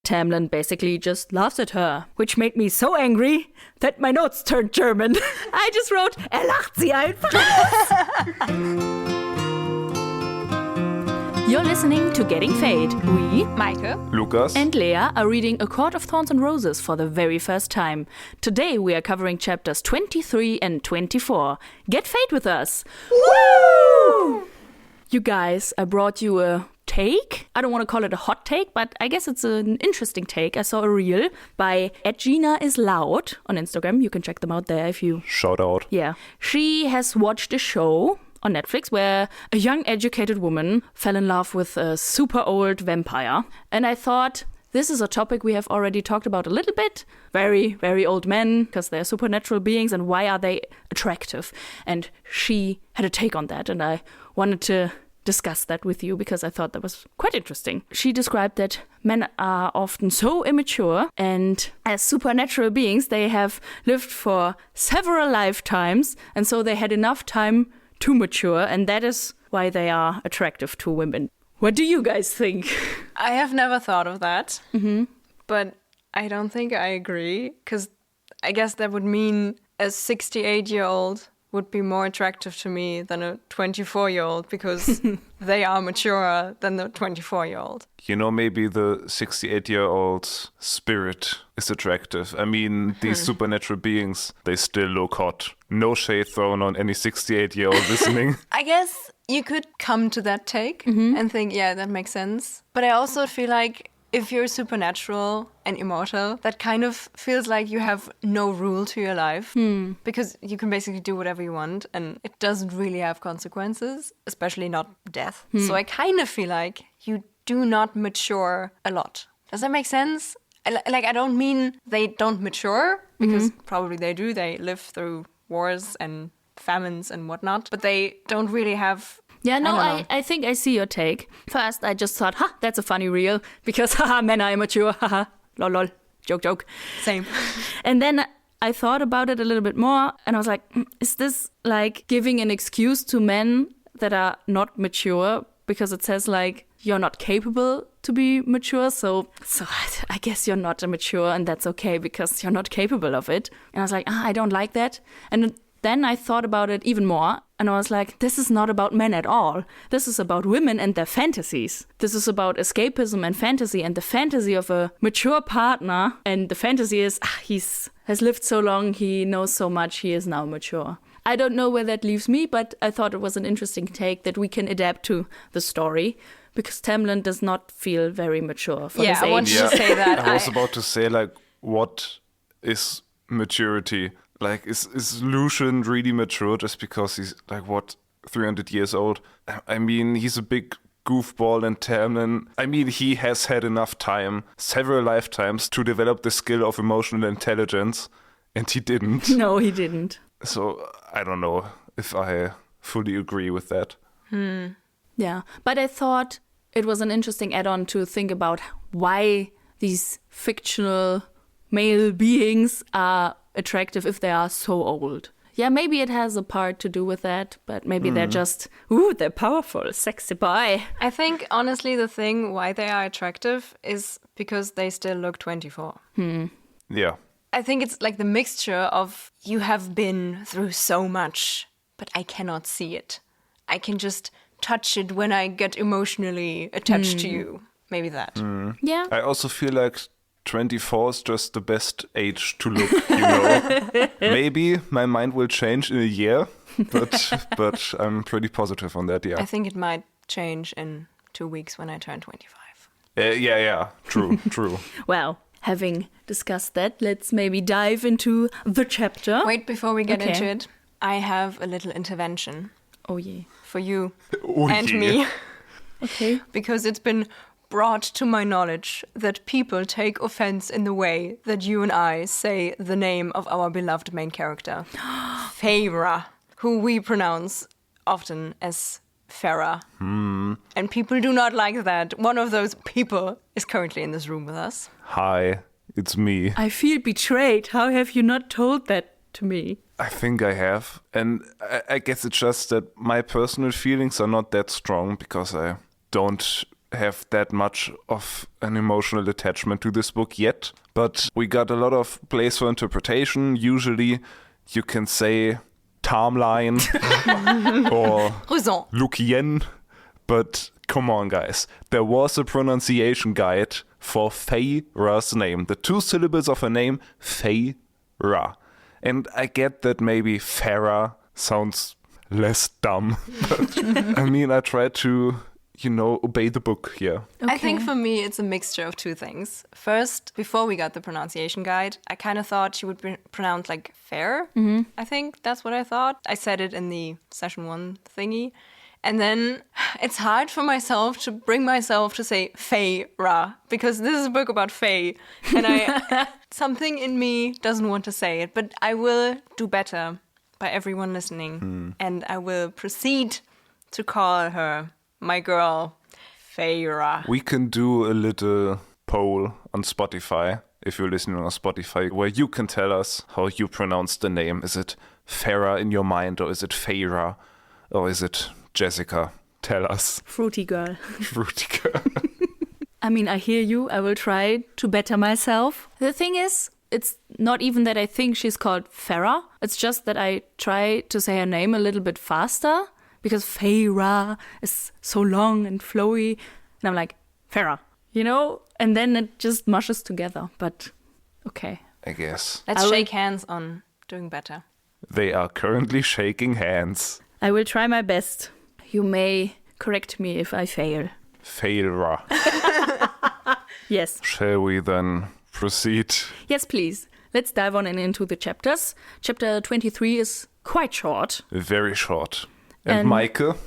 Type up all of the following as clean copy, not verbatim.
Tamlin basically just laughs at her, which made me so angry that my notes turned German. I just wrote, lacht sie einfach aus. You're listening to Getting Fae'd. We, Meike, Lukas, and Lea are reading A Court of Thorns and Roses for the very first time. Today we are covering chapters 23 and 24. Get Fae'd with us! Woo! You guys, I brought you a take. I don't want to call it a hot take, but I guess it's an interesting take. I saw a reel by @GinaIsLoud on Instagram. You can check them out there if you... Shout out. Yeah. She has watched a show on Netflix where a young educated woman fell in love with a super old vampire. And I thought, this is a topic we have already talked about a little bit. Very, very old men, because they're supernatural beings, and why are they attractive? And she had a take on that, and I wanted to discuss that with you because I thought that was quite interesting. She described that men are often so immature, and as supernatural beings, they have lived for several lifetimes, and so they had enough time to mature, and that is why they are attractive to women. What do you guys think? I have never thought of that, but I don't think I agree, because I guess that would mean a 68-year-old would be more attractive to me than a 24-year-old, because they are maturer than the 24-year-old. You know, maybe the 68-year-old's spirit is attractive. I mean, these supernatural beings, they still look hot. No shade thrown on any 68-year-old listening. I guess you could come to that take and think, yeah, that makes sense. But I also feel like if you're supernatural and immortal, that kind of feels like you have no rule to your life, because you can basically do whatever you want and it doesn't really have consequences, especially not death. So I kind of feel like you do not mature a lot. Does that make sense? I don't mean they don't mature, because probably they do. They live through wars and famines and whatnot, but they don't really have... Yeah, no, I think I see your take. First, I just thought, that's a funny reel, because men are immature, haha, lol, lol, joke. Same. And then I thought about it a little bit more, and I was like, is this like giving an excuse to men that are not mature, because it says like, you're not capable to be mature, so I guess you're not mature, and that's okay, because you're not capable of it. And I was like, I don't like that. And then I thought about it even more, and I was like, this is not about men at all. This is about women and their fantasies. This is about escapism and fantasy, and the fantasy of a mature partner, and the fantasy is, has lived so long, he knows so much, he is now mature. I don't know where that leaves me, but I thought it was an interesting take that we can adapt to the story, because Tamlin does not feel very mature for his age. I want you to say that. I was about to say, like, what is maturity? Like, is Lucian really mature just because he's, 300 years old? I mean, he's a big goofball, and Tamlin, I mean, he has had enough time, several lifetimes, to develop the skill of emotional intelligence, and he didn't. No, he didn't. So, I don't know if I fully agree with that. Yeah, but I thought it was an interesting add-on to think about why these fictional male beings are attractive if they are so old. Yeah, maybe it has a part to do with that, but maybe they're just, they're powerful, sexy boy. I think, honestly, the thing why they are attractive is because they still look 24. Yeah. I think it's like the mixture of, you have been through so much, but I cannot see it. I can just touch it when I get emotionally attached to you. Maybe that. Yeah. I also feel like 24 is just the best age to look, you know. Maybe my mind will change in a year, but I'm pretty positive on that, yeah. I think it might change in 2 weeks when I turn 25. Yeah, true. Well, having discussed that, let's maybe dive into the chapter. Wait, before we get into it, I have a little intervention. Oh, yeah. For you and me. Okay. Because it's been brought to my knowledge that people take offense in the way that you and I say the name of our beloved main character, Feyre, who we pronounce often as Feyre. And people do not like that. One of those people is currently in this room with us. Hi, it's me. I feel betrayed. How have you not told that to me? I think I have. And I guess it's just that my personal feelings are not that strong because I don't have that much of an emotional attachment to this book yet, but we got a lot of place for interpretation. Usually you can say Tamlin or Raison. Lukien, but come on, guys. There was a pronunciation guide for Feyre's name. The 2 syllables of her name, Feyre. And I get that maybe Feyre sounds less dumb. But I mean, I try to, obey the book here. I think for me, it's a mixture of 2 things. First, before we got the pronunciation guide, I kind of thought she would be pronounced like fair. I think that's what I thought. I said it in the session 1 thingy. And then it's hard for myself to bring myself to say Feyre, because this is a book about Fae. And something in me doesn't want to say it, but I will do better by everyone listening. And I will proceed to call her, my girl, Feyre. We can do a little poll on Spotify, if you're listening on Spotify, where you can tell us how you pronounce the name. Is it Feyre in your mind, or is it Feyre, or is it Jessica? Tell us. Fruity girl. Fruity girl. I mean, I hear you. I will try to better myself. The thing is, it's not even that I think she's called Feyre. It's just that I try to say her name a little bit faster, because Feyre is so long and flowy. And I'm like, Feyre, And then it just mushes together. But okay. I guess. Let's shake hands on doing better. They are currently shaking hands. I will try my best. You may correct me if I fail. Feyre. Yes. Shall we then proceed? Yes, please. Let's dive on into the chapters. Chapter 23 is quite short. Very short. And Meike,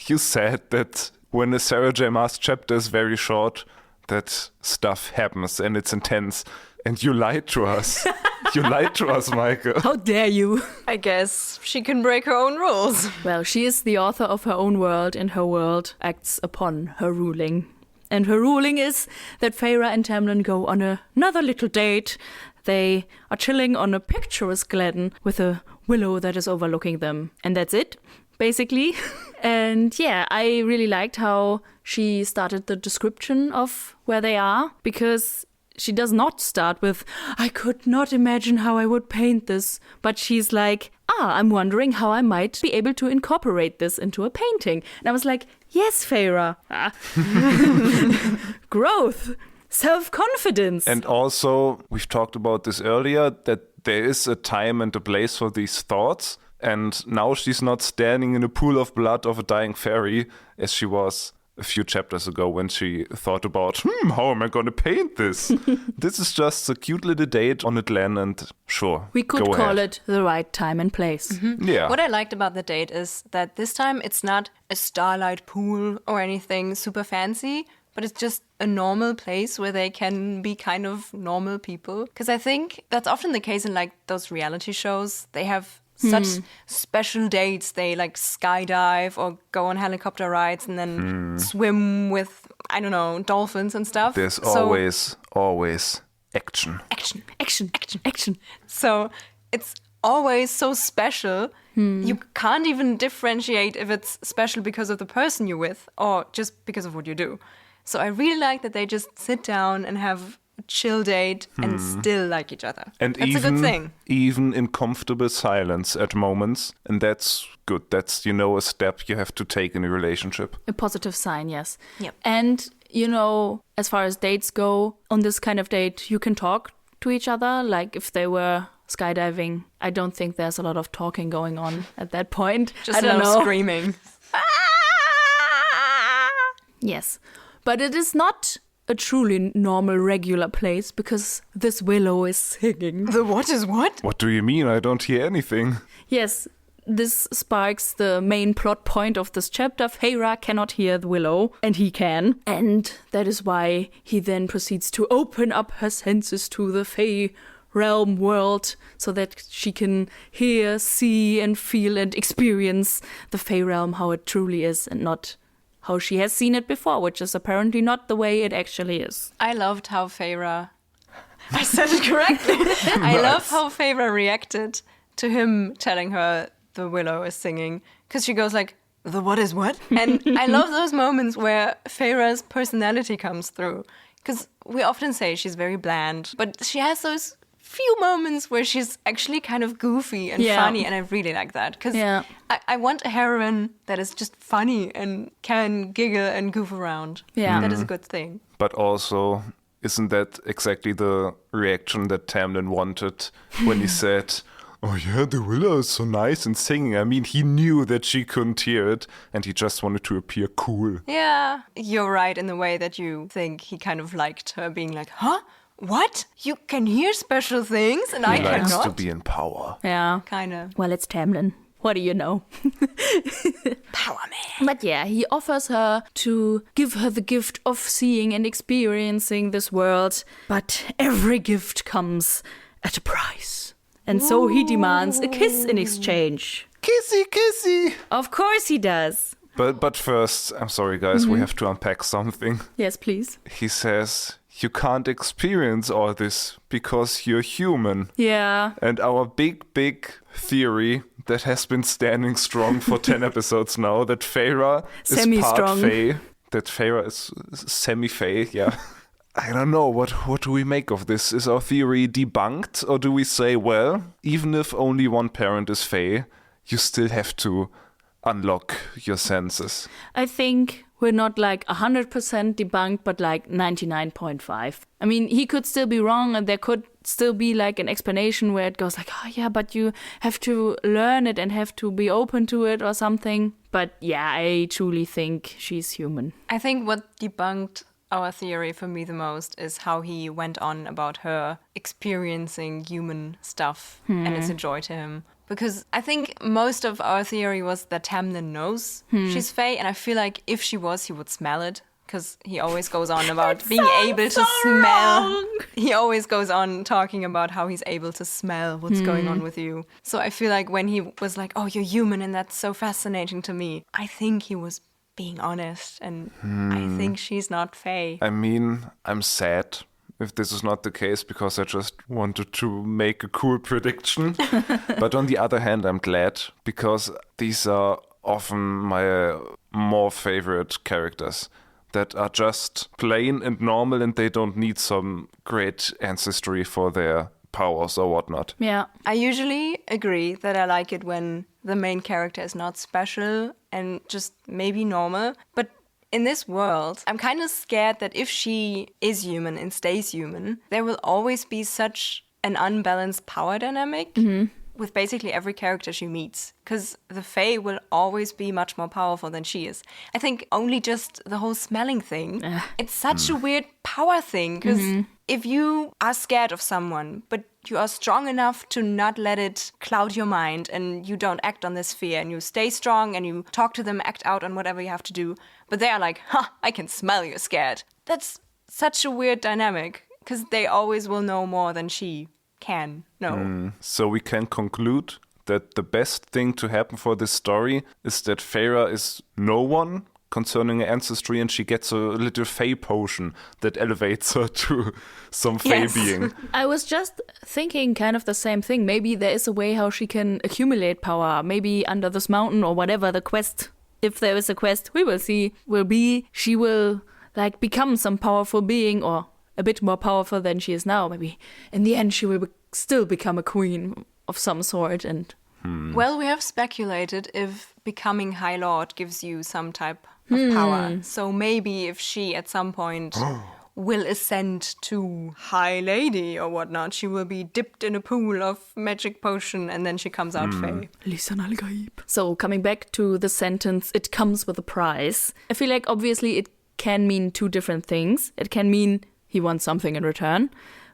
you said that when a Sarah J. Maas chapter is very short, that stuff happens and it's intense. And you lied to us. You lied to us, Meike. How dare you? I guess she can break her own rules. Well, she is the author of her own world, and her world acts upon her ruling. And her ruling is that Feyre and Tamlin go on another little date. They are chilling on a picturesque glen with a willow that is overlooking them. And that's it, basically. And yeah, I really liked how she started the description of where they are, because she does not start with, I could not imagine how I would paint this. But she's like, I'm wondering how I might be able to incorporate this into a painting. And I was like, yes, Feyre. Growth. Self-confidence. And also, we've talked about this earlier, that there is a time and a place for these thoughts. And now she's not standing in a pool of blood of a dying fairy, as she was a few chapters ago when she thought about, how am I going to paint this? This is just a cute little date on a glen, and sure, we could call it the right time and place. Yeah. What I liked about the date is that this time it's not a starlight pool or anything super fancy, but it's just a normal place where they can be kind of normal people. Because I think that's often the case in like those reality shows. They have such special dates. They like skydive or go on helicopter rides and then swim with, I don't know, dolphins and stuff. There's always action. Action. So it's always so special. You can't even differentiate if it's special because of the person you're with or just because of what you do. So I really like that they just sit down and have a chill date and still like each other. And that's a good thing. Even in comfortable silence at moments. And that's good. That's, a step you have to take in a relationship. A positive sign, yes. Yep. And, as far as dates go, on this kind of date, you can talk to each other. Like if they were skydiving, I don't think there's a lot of talking going on at that point. Just I don't a lot know. of screaming. Yes. But it is not a truly normal, regular place because this willow is singing. The what is what? What do you mean? I don't hear anything. Yes, this sparks the main plot point of this chapter. Feyre cannot hear the willow, and he can. And that is why he then proceeds to open up her senses to the Fae realm world so that she can hear, see, and feel and experience the Fae realm, how it truly is, and not how she has seen it before, which is apparently not the way it actually is. I loved how Feyre... I said it correctly. I love how Feyre reacted to him telling her the willow is singing. Because she goes like, the what is what? And I love those moments where Feyre's personality comes through. Because we often say she's very bland, but she has those few moments where she's actually kind of goofy and funny, and I really like that. Because I want a heroine that is just funny and can giggle and goof around. Yeah. That is a good thing. But also, isn't that exactly the reaction that Tamlin wanted when he said, oh yeah, the willow is so nice and singing? I mean, he knew that she couldn't hear it and he just wanted to appear cool. Yeah, you're right in the way that you think he kind of liked her being like, huh? What? You can hear special things and I He likes cannot? to be in power. Yeah. Kind of. Well, it's Tamlin. What do you know? Power man. But yeah, he offers her to give her the gift of seeing and experiencing this world. But every gift comes at a price. And so he demands a kiss in exchange. Kissy, kissy! Of course he does. But first, I'm sorry guys, we have to unpack something. Yes, please. He says, you can't experience all this because you're human. Yeah. And our big theory that has been standing strong for 10 episodes now, that Feyre is part Semi-strong. Fae. That Feyre is semi-Fae, yeah. I don't know, what do we make of this? Is our theory debunked? Or do we say, well, even if only one parent is Fae, you still have to unlock your senses? I think we're not like 100% debunked, but like 99.5. I mean, he could still be wrong and there could still be like an explanation where it goes like, oh yeah, but you have to learn it and have to be open to it or something. But yeah, I truly think she's human. I think what debunked our theory for me the most is how he went on about her experiencing human stuff and it's a joy to him. Because I think most of our theory was that Tamlin knows she's Fae, and I feel like if she was, he would smell it. Because he always goes on about being able to smell. Wrong. He always goes on talking about how he's able to smell what's going on with you. So I feel like when he was like, oh, you're human and that's so fascinating to me, I think he was being honest, and I think she's not Fae. I mean, I'm sad if this is not the case because I just wanted to make a cool prediction. But on the other hand, I'm glad because these are often my more favorite characters that are just plain and normal and they don't need some great ancestry for their powers or whatnot. Yeah. I usually agree that I like it when the main character is not special and just maybe normal. But in this world, I'm kind of scared that if she is human and stays human, there will always be such an unbalanced power dynamic with basically every character she meets. Because the Fae will always be much more powerful than she is. I think only just the whole smelling thing, it's such a weird power thing. Because if you are scared of someone, but you are strong enough to not let it cloud your mind and you don't act on this fear and you stay strong and you talk to them, act out on whatever you have to do. But they are like, I can smell you're scared. That's such a weird dynamic because they always will know more than she can know. So we can conclude that the best thing to happen for this story is that Feyre is no one concerning her ancestry and she gets a little Fae potion that elevates her to some Fae Yes. being. I was just thinking kind of the same thing. Maybe there is a way how she can accumulate power. Maybe under this mountain or whatever the quest, if there is a quest, we will see, will be she will like become some powerful being or a bit more powerful than she is now. Maybe in the end she will still become a queen of some sort. And Well, we have speculated if becoming High Lord gives you some type of power. So maybe if she at some point will ascend to High Lady or whatnot, she will be dipped in a pool of magic potion and then she comes out Fae. so coming back to the sentence, it comes with a price. I feel like obviously it can mean two different things. It can mean he wants something in return,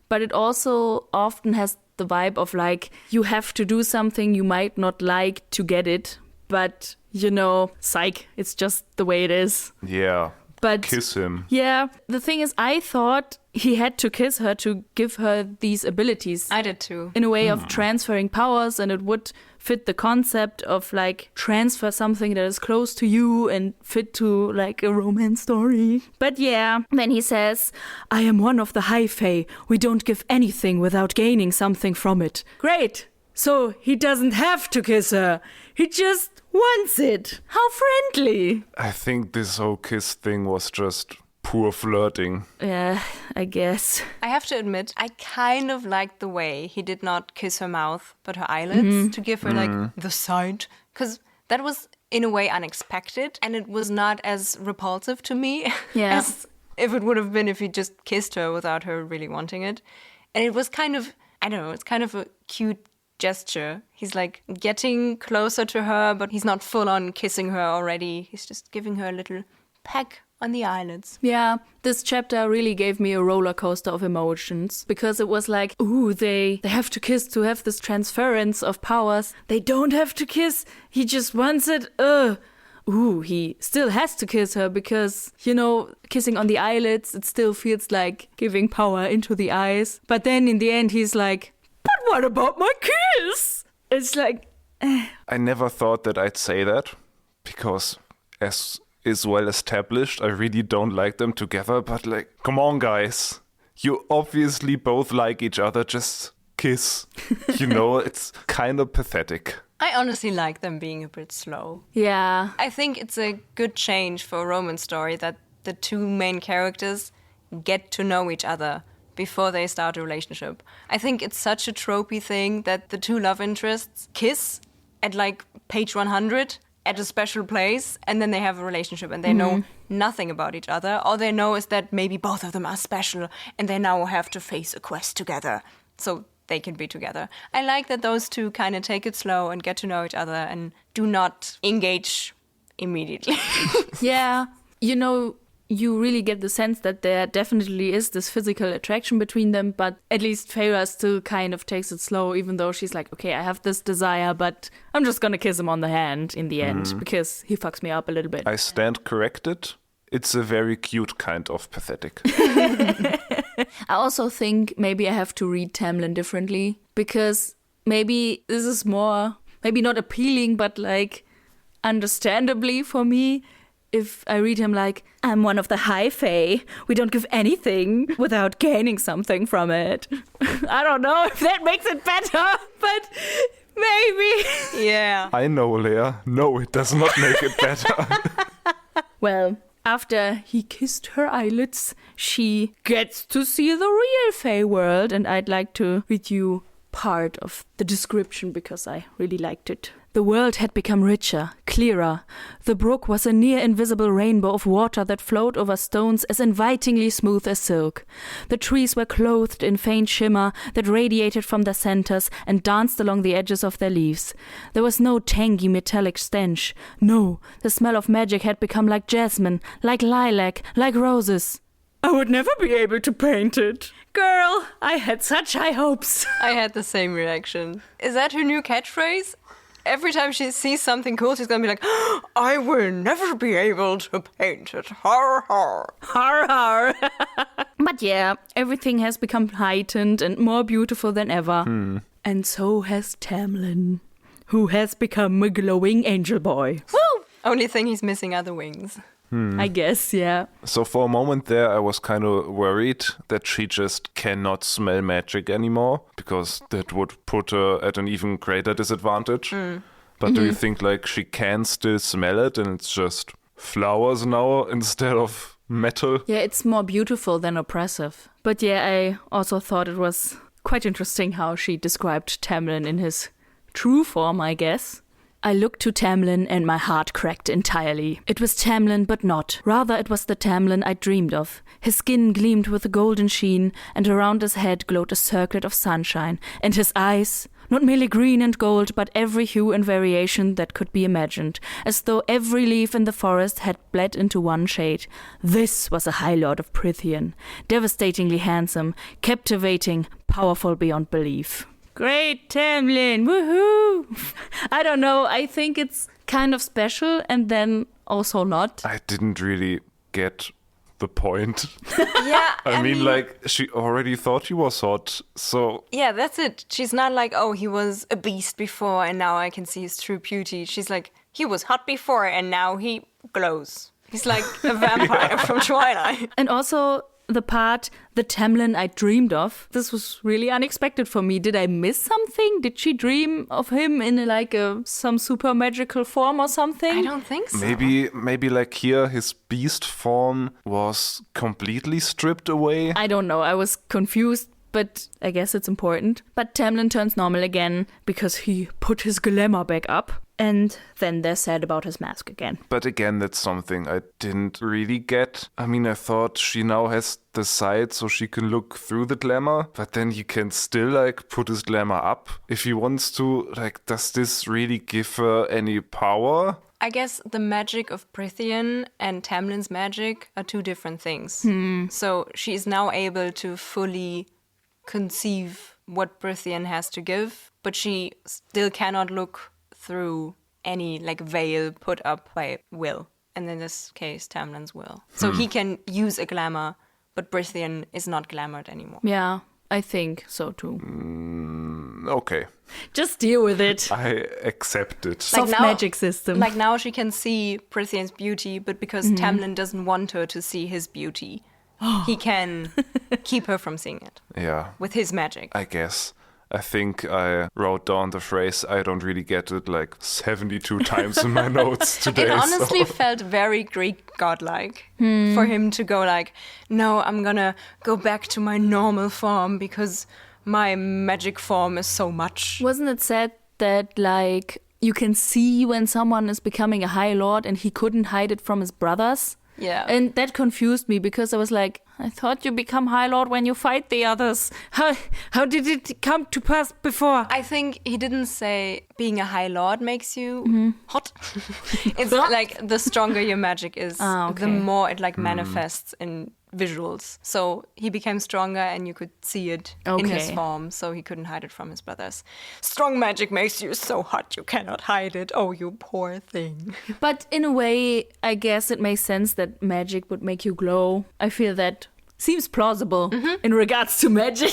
but it also often has the vibe of like, you have to do something you might not like to get it, but you know, psych, it's just the way it is. Yeah. But Kiss him. yeah, the thing is, I thought he had to kiss her to give her these abilities I did too. in a way of transferring powers, and it would fit the concept of like transfer something that is close to you and fit to like a romance story. But yeah, then he says, I am one of the High Fae. We don't give anything without gaining something from it. Great. so he doesn't have to kiss her. He just wants it. How friendly. I think this whole kiss thing was just poor flirting. Yeah, I guess. I have to admit, I kind of liked the way he did not kiss her mouth, but her eyelids, to give her, like, the side. Because that was, in a way, unexpected, and it was not as repulsive to me as if it would have been if he just kissed her without her really wanting it. And it was kind of, I don't know, it's kind of a cute gesture. He's, like, getting closer to her, but he's not full-on kissing her already. He's just giving her a little peck on the eyelids. Yeah, this chapter really gave me a roller coaster of emotions because it was like, ooh, they have to kiss to have this transference of powers. They don't have to kiss. He just wants it. Ooh, he still has to kiss her because, you know, kissing on the eyelids, it still feels like giving power into the eyes. But then in the end, he's like, but what about my kiss? It's like, I never thought that I'd say that because as is well established, I really don't like them together, but like, come on guys, you obviously both like each other, just kiss. You know, it's kind of pathetic. I honestly like them being a bit slow. yeah. I think it's a good change for a romance story that the two main characters get to know each other before they start a relationship. I think it's such a tropey thing that the two love interests kiss at like page 100 at a special place, and then they have a relationship and they know nothing about each other. All they know is that maybe both of them are special and they now have to face a quest together so they can be together. I like that those two kind of take it slow and get to know each other and do not engage immediately. Yeah, you know, you really get the sense that there definitely is this physical attraction between them, but at least Feyre still kind of takes it slow, even though she's like, okay, I have this desire, but I'm just gonna kiss him on the hand in the end because he fucks me up a little bit. I stand corrected. It's a very cute kind of pathetic. I also think maybe I have to read Tamlin differently because maybe this is more, maybe not appealing, but like understandably for me. If I read him like, I'm one of the high fae, we don't give anything without gaining something from it. I don't know if that makes it better, but maybe. Yeah. I know, Lea. No, it does not make it better. Well, after he kissed her eyelids, she gets to see the real fae world, and I'd like to read you part of the description because I really liked it. The world had become richer, clearer. The brook was a near-invisible rainbow of water that flowed over stones as invitingly smooth as silk. The trees were clothed in faint shimmer that radiated from their centers and danced along the edges of their leaves. There was no tangy metallic stench. No, the smell of magic had become like jasmine, like lilac, like roses. I would never be able to paint it. Girl, I had such high hopes. I had the same reaction. Is that her new catchphrase? Every time she sees something cool, she's gonna be like, I will never be able to paint it. Har har. Har har. But yeah, everything has become heightened and more beautiful than ever. And so has Tamlin, who has become a glowing angel boy. Woo! Only thing he's missing are the wings. I guess, yeah. So for a moment there, I was kind of worried that she just cannot smell magic anymore, because that would put her at an even greater disadvantage. But do you think like she can still smell it and it's just flowers now instead of metal? Yeah, it's more beautiful than oppressive. But yeah, I also thought it was quite interesting how she described Tamlin in his true form, I guess. I looked to Tamlin and my heart cracked entirely. It was Tamlin, but not. Rather, it was the Tamlin I dreamed of. His skin gleamed with a golden sheen, and around his head glowed a circlet of sunshine. And his eyes, not merely green and gold, but every hue and variation that could be imagined, as though every leaf in the forest had bled into one shade. This was a High Lord of Prythian, devastatingly handsome, captivating, powerful beyond belief. Great, Tamlin, woohoo! I don't know, I think it's kind of special and then also not. I didn't really get the point. Yeah, I mean, like, she already thought he was hot, so... Yeah, that's it. She's not like, oh, he was a beast before and now I can see his true beauty. She's like, he was hot before and now he glows. He's like a vampire from Twilight. And also, the part, the Tamlin I dreamed of. This was really unexpected for me. Did I miss something? Did she dream of him in like some super magical form or something? I don't think so. Maybe like here his beast form was completely stripped away. I don't know. I was confused, but I guess it's important. But Tamlin turns normal again because he put his glamour back up. And then they're sad about his mask again. But again, that's something I didn't really get. I mean, I thought she now has the sight so she can look through the glamour, but then he can still like put his glamour up if he wants to. Like, does this really give her any power? I guess the magic of Prithian and Tamlin's magic are two different things. So she is now able to fully conceive what Prithian has to give, but she still cannot look through any like veil put up by Will, and in this case Tamlin's will. So he can use a glamour, but Prithian is not glamoured anymore. Yeah, I think so too. Okay. Just deal with it. I accept it. Soft magic system. Like now she can see Prithian's beauty, but because Tamlin doesn't want her to see his beauty, he can keep her from seeing it. Yeah. With his magic. I guess. I think I wrote down the phrase, I don't really get it, like 72 times in my notes today. It honestly so. felt very Greek godlike for him to go like, no, I'm gonna go back to my normal form because my magic form is so much. Wasn't it said that like you can see when someone is becoming a High Lord and he couldn't hide it from his brothers? Yeah. And that confused me because I was like, I thought you become High Lord when you fight the others. How did it come to pass before? I think he didn't say being a High Lord makes you hot. It's like the stronger your magic is, the more it like manifests in visuals. So he became stronger and you could see it in his form, so he couldn't hide it from his brothers. Strong magic makes you so hot you cannot hide it. Oh, you poor thing. But in a way, I guess it makes sense that magic would make you glow. I feel that seems plausible in regards to magic.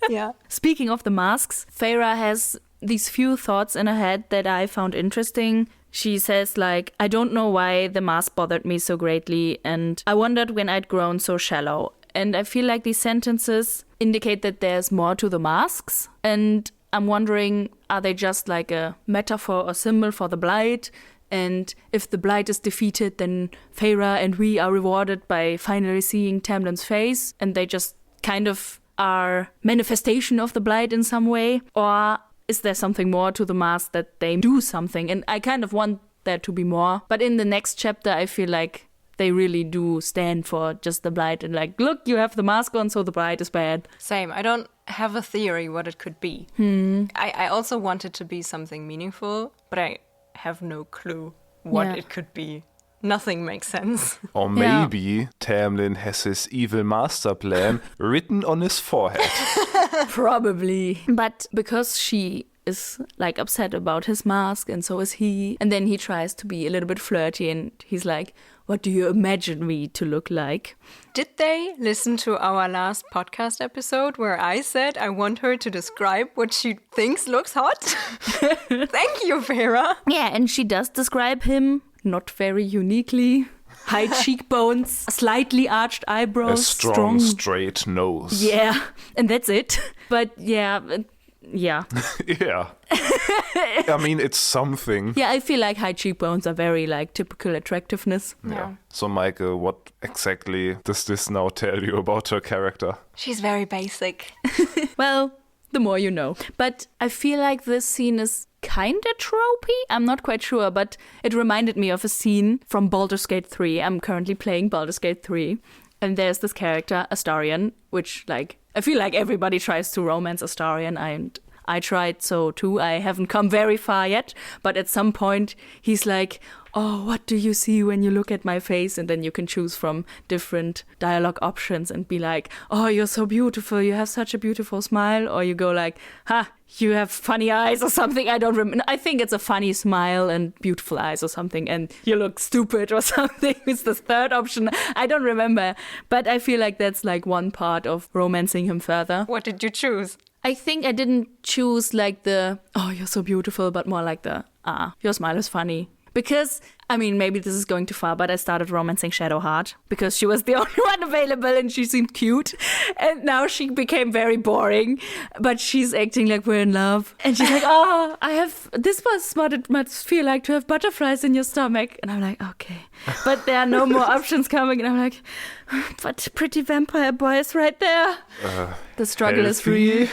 Yeah. Speaking of the masks, Feyre has these few thoughts in her head that I found interesting. She says, like, I don't know why the mask bothered me so greatly, and I wondered when I'd grown so shallow. And I feel like these sentences indicate that there's more to the masks. And I'm wondering, are they just like a metaphor or symbol for the Blight? And if the Blight is defeated, then Feyre and we are rewarded by finally seeing Tamlin's face, and they just kind of are manifestation of the Blight in some way? Or is there something more to the mask that they do something? And I kind of want there to be more. But in the next chapter, I feel like they really do stand for just the Blight and like, look, you have the mask on, so the Blight is bad. Same. I don't have a theory what it could be. I also want it to be something meaningful, but I have no clue what it could be. Nothing makes sense. Or maybe Tamlin has his evil master plan written on his forehead. Probably. But because she is like upset about his mask and so is he, and then he tries to be a little bit flirty and he's like, what do you imagine me to look like? Did they listen to our last podcast episode where I said I want her to describe what she thinks looks hot? Thank you, Feyre. Yeah, and she does describe him not very uniquely. High cheekbones, slightly arched eyebrows. A strong, straight nose. Yeah, and that's it. But yeah. Yeah. I mean, it's something. Yeah, I feel like high cheekbones are very like typical attractiveness. Yeah. So, Meike, what exactly does this now tell you about her character? She's very basic. Well, the more you know. But I feel like this scene is kind of tropey. I'm not quite sure, but it reminded me of a scene from Baldur's Gate 3. I'm currently playing Baldur's Gate 3. And there's this character, Astarion, which, like, I feel like everybody tries to romance Astarion, and I tried so too. I haven't come very far yet, but at some point he's like, oh, what do you see when you look at my face? And then you can choose from different dialogue options and be like, oh, you're so beautiful, you have such a beautiful smile. Or you go like, ha, you have funny eyes or something. I don't remember. I think it's a funny smile and beautiful eyes or something. And you look stupid or something. It's the third option. I don't remember. But I feel like that's like one part of romancing him further. What did you choose? I think I didn't choose like the, oh, you're so beautiful, but more like the, your smile is funny. Because I mean, maybe this is going too far, but I started romancing Shadowheart because she was the only one available and she seemed cute. And now she became very boring, but she's acting like we're in love. And she's like, oh, this was what it must feel like to have butterflies in your stomach. And I'm like, okay. But there are no more options coming. And I'm like, but pretty vampire boy is right there. The struggle is real.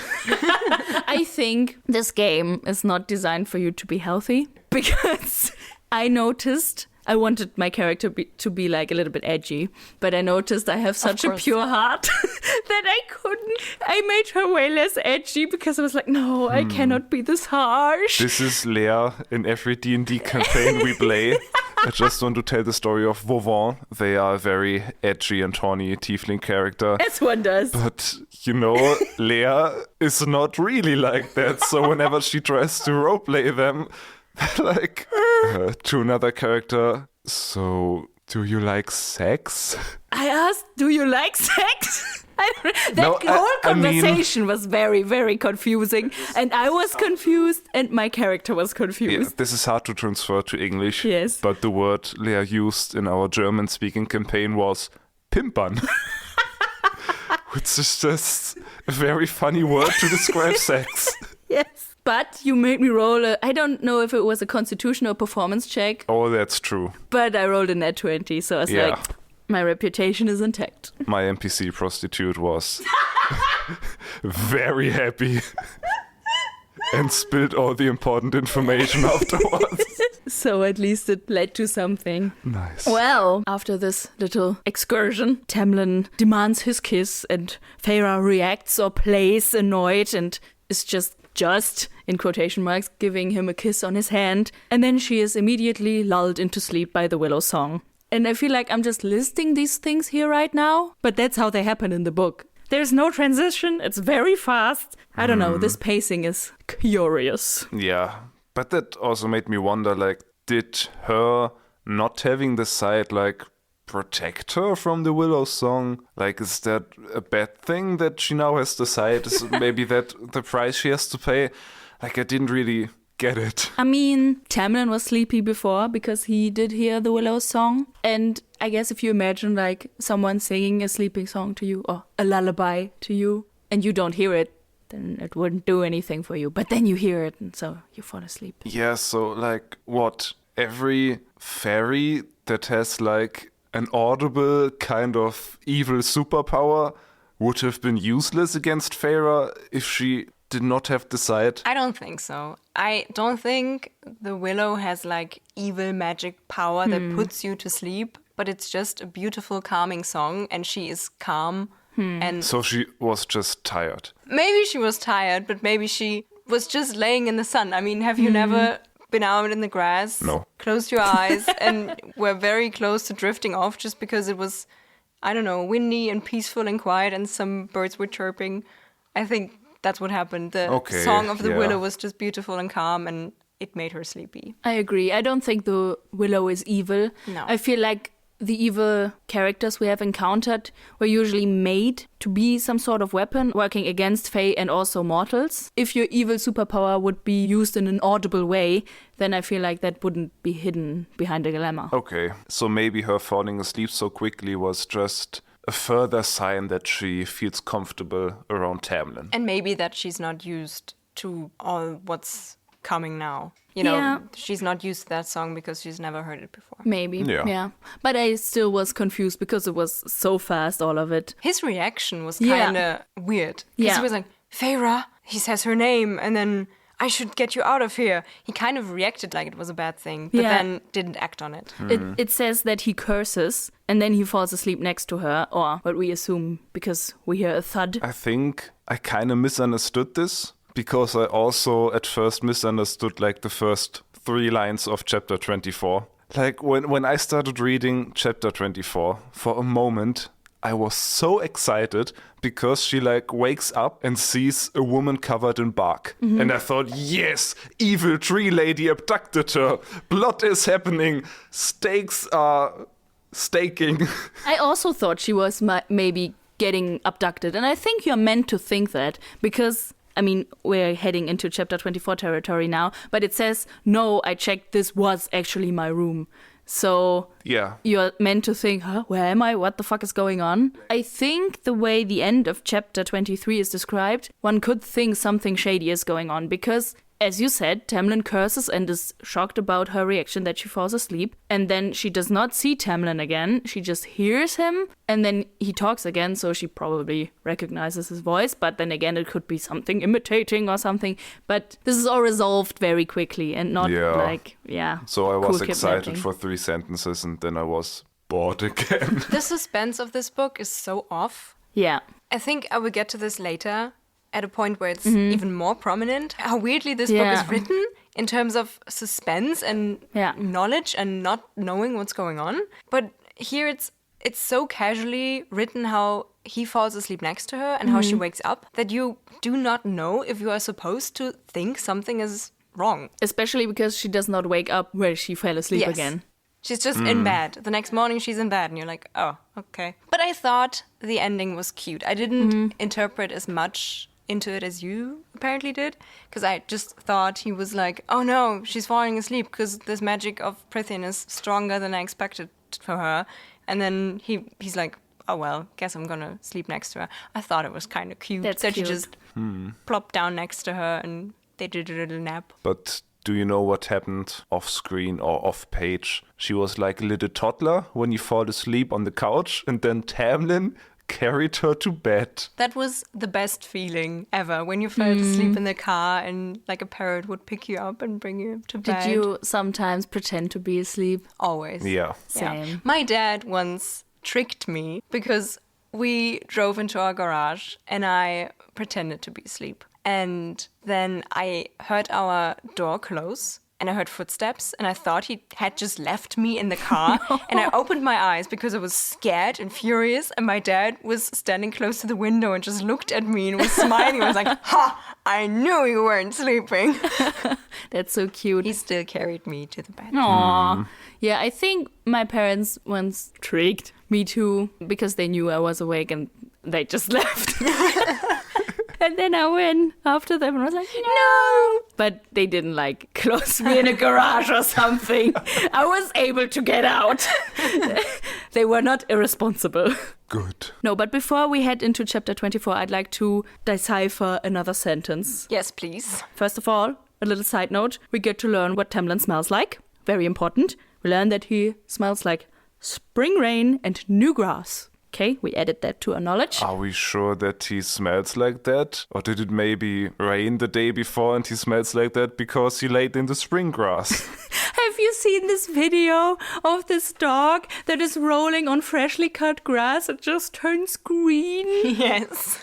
I think this game is not designed for you to be healthy because I noticed I wanted my character to be like a little bit edgy, but I noticed I have such a pure heart that I couldn't. I made her way less edgy because I was like, no, I cannot be this harsh. This is Lea in every D&D campaign we play. I just want to tell the story of Vauvant. They are a very edgy and horny tiefling character. As one does. But, Lea is not really like that. So whenever she tries to roleplay them, to another character, so do you like sex? I asked, do you like sex? Whole conversation was very, very confusing. And I was confused and my character was confused. Yeah, this is hard to transfer to English. Yes. But the word Lea used in our German-speaking campaign was pimpern. Which is just a very funny word to describe sex. Yes. But you made me roll I don't know if it was a constitution or performance check. Oh, that's true. But I rolled a nat 20, so I was like, my reputation is intact. My NPC prostitute was very happy and spilled all the important information afterwards. So at least it led to something. Nice. Well, after this little excursion, Tamlin demands his kiss and Feyre reacts or plays annoyed and is just in quotation marks, giving him a kiss on his hand. And then she is immediately lulled into sleep by the Willow song. And I feel like I'm just listing these things here right now, but that's how they happen in the book. There's no transition. It's very fast. I don't know. This pacing is curious. Yeah. But that also made me wonder, did her not having the sight, protect her from the Willow song? Is that a bad thing that she now has the sight? Is maybe that the price she has to pay? I didn't really get it. I mean, Tamlin was sleepy before because he did hear the Willow song. And I guess if you imagine someone singing a sleeping song to you or a lullaby to you and you don't hear it, then it wouldn't do anything for you. But then you hear it and so you fall asleep. Yeah, so what? Every fairy that has an audible kind of evil superpower would have been useless against Feyre if she did not have the sight? I don't think so. I don't think the Willow has evil magic power that puts you to sleep, but it's just a beautiful calming song and she is calm. And so she was just tired. Maybe she was tired, but maybe she was just laying in the sun. I mean, have you never been out in the grass? No. Closed your eyes and were very close to drifting off just because it was, I don't know, windy and peaceful and quiet and some birds were chirping. I think that's what happened. The song of the Willow was just beautiful and calm and it made her sleepy. I agree. I don't think the Willow is evil. No. I feel like the evil characters we have encountered were usually made to be some sort of weapon working against Fae and also mortals. If your evil superpower would be used in an audible way, then I feel like that wouldn't be hidden behind a glamour. Okay, so maybe her falling asleep so quickly was just a further sign that she feels comfortable around Tamlin. And maybe that she's not used to all what's coming now. You know, she's not used to that song because she's never heard it before. Maybe, yeah. But I still was confused because it was so fast, all of it. His reaction was kind of weird. Because he was like, Feyre, he says her name, and then I should get you out of here. He kind of reacted like it was a bad thing, but then didn't act on it. It says that he curses, and then he falls asleep next to her, or what we assume, because we hear a thud. I think I kind of misunderstood this. Because I also at first misunderstood the first 3 lines of chapter 24. When I started reading chapter 24, for a moment I was so excited because she wakes up and sees a woman covered in bark. Mm-hmm. And I thought, yes, evil tree lady abducted her. Blood is happening. Stakes are staking. I also thought she was maybe getting abducted. And I think you're meant to think that because I mean, we're heading into chapter 24 territory now, but it says, no, I checked, this was actually my room. So Yeah. you're meant to think, huh, where am I? What the fuck is going on? I think the way the end of chapter 23 is described, one could think something shady is going on because, as you said, Tamlin curses and is shocked about her reaction that she falls asleep. And then she does not see Tamlin again. She just hears him. And then he talks again, so she probably recognizes his voice. But then again, it could be something imitating or something. But this is all resolved very quickly and not So I was cool excited kidnapping. for 3 sentences and then I was bored again. The suspense of this book is so off. Yeah. I think I will get to this later at a point where it's even more prominent. How weirdly this book is written in terms of suspense and knowledge and not knowing what's going on. But here it's so casually written how he falls asleep next to her and how she wakes up that you do not know if you are supposed to think something is wrong. Especially because she does not wake up where she fell asleep Yes. again. She's just in bed. The next morning she's in bed and you're like, oh, okay. But I thought the ending was cute. I didn't interpret as much into it as you apparently did, because I just thought he was like, oh no, she's falling asleep because this magic of Prythian is stronger than I expected for her. And then he's like, oh well, guess I'm gonna sleep next to her. I thought it was kind of cute That's that cute. he just plopped down next to her and they did a little nap. But do you know what happened off screen or off page? She was like a little toddler when you fall asleep on the couch and then Tamlin carried her to bed. That was the best feeling ever, when you fell asleep in the car and like a parrot would pick you up and bring you to bed. Did you sometimes pretend to be asleep? Always. Yeah. Same. My dad once tricked me because we drove into our garage and I pretended to be asleep. And then I heard our door close and I heard footsteps and I thought he had just left me in the car. And I opened my eyes because I was scared and furious. And my dad was standing close to the window and just looked at me and was smiling. I was like, ha, I knew you weren't sleeping. That's so cute. He still carried me to the bed. Aww. Yeah, I think my parents once tricked me too because they knew I was awake and they just left. And then I went after them and was like, no. But they didn't like close me in a garage or something. I was able to get out. They were not irresponsible. Good. No, but before we head into chapter 24, I'd like to decipher another sentence. Yes, please. First of all, a little side note. We get to learn what Tamlin smells like. Very important. We learn that he smells like spring rain and new grass. Okay, we added that to our knowledge. Are we sure that he smells like that? Or did it maybe rain the day before and he smells like that because he laid in the spring grass? Have you seen this video of this dog that is rolling on freshly cut grass? It just turns green. Yes.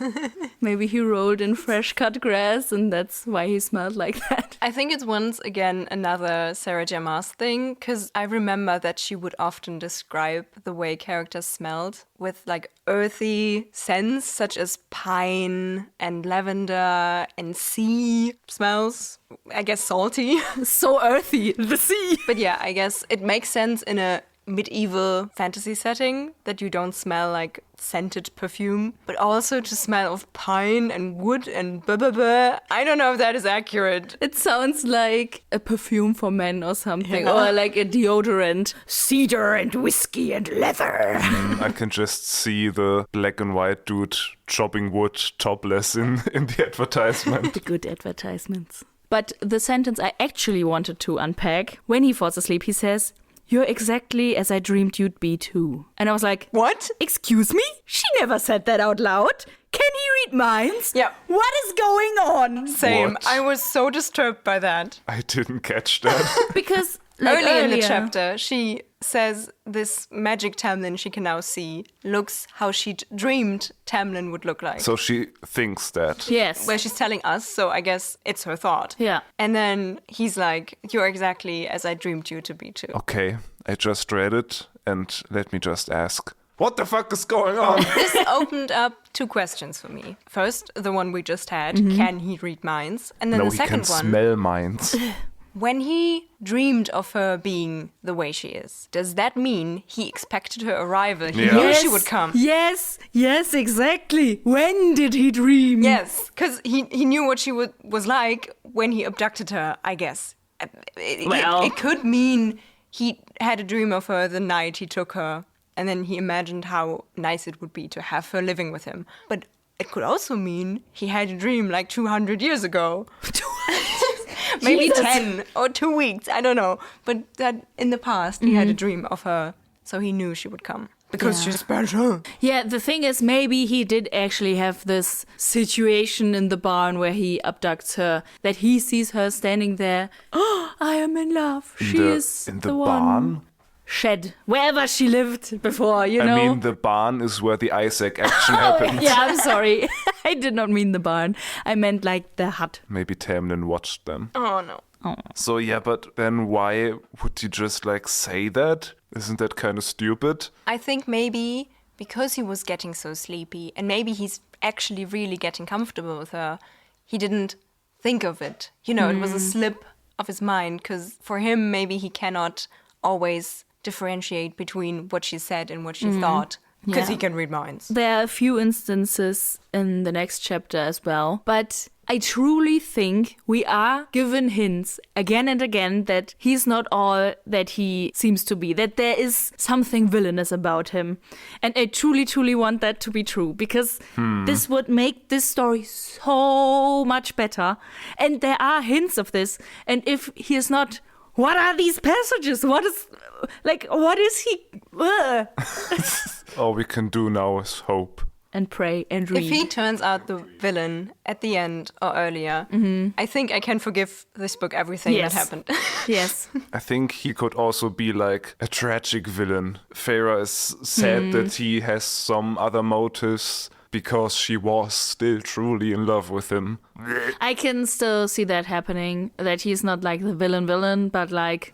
Maybe he rolled in fresh cut grass and that's why he smelled like that. I think it's once again another Sarah J. Maas thing, because I remember that she would often describe the way characters smelled with like earthy scents such as pine and lavender and sea smells. I guess salty. So earthy, the sea. But yeah, I guess it makes sense in a medieval fantasy setting that you don't smell like scented perfume, but also to smell of pine and wood and blah blah blah. I don't know if that is accurate. It sounds like a perfume for men or something, Yeah. or like a deodorant. Cedar and whiskey and leather. I can just see the black and white dude chopping wood topless in the advertisement. The good advertisements. But the sentence I actually wanted to unpack, when he falls asleep, he says, "You're exactly as I dreamed you'd be too." And I was like, What? excuse me? She never said that out loud. Can he read minds? Yeah. What is going on? Same. What? I was so disturbed by that. I didn't catch that. Because like Early in the earlier- chapter, she says this magic Tamlin she can now see looks how she'd dreamed Tamlin would look like. So she thinks that. Yes. Well, she's telling us, so I guess it's her thought. Yeah. And then he's like, "You're exactly as I dreamed you to be too." Okay, I just read it and let me just ask, what the fuck is going on? This opened up two questions for me. First, the one we just had, can he read minds? And then No, the he can second one, smell minds. when he dreamed of her being the way she is, does that mean he expected her arrival? He Yeah. knew she would come. Yes, exactly. When did he dream? Yes, because he knew what she was like when he abducted her, I guess. Well. It could mean he had a dream of her the night he took her, and then he imagined how nice it would be to have her living with him. But it could also mean he had a dream like 200 years ago. Maybe Jesus. 10 or 2 weeks, I don't know. But that in the past, he had a dream of her, so he knew she would come. Because she's special. Yeah, the thing is, maybe he did actually have this situation in the barn where he abducts her, that he sees her standing there. Oh, I am in love. She is in the the barn? one. Shed, wherever she lived before, you know. I mean, the barn is where the Isaac action happened. Yeah, I'm sorry. I did not mean the barn. I meant like the hut. Maybe Tamlin watched them. Oh, no. So yeah, but then why would he just like say that? Isn't that kind of stupid? I think maybe because he was getting so sleepy, and maybe he's actually really getting comfortable with her, he didn't think of it. You know, it was a slip of his mind, because for him, maybe he cannot always differentiate between what she said and what she thought, because he can read minds. There are a few instances in the next chapter as well, but I truly think we are given hints again and again that he's not all that he seems to be, that there is something villainous about him. And I truly, truly want that to be true, because this would make this story so much better. And there are hints of this. And if he is not, what are these passages? What is he? Ugh. All we can do now is hope. And pray and read. If he turns out the villain at the end or earlier, I think I can forgive this book everything that happened. Yes. I think he could also be like a tragic villain. Feyre is sad that he has some other motives because she was still truly in love with him. I can still see that happening, that he's not like the villain, but like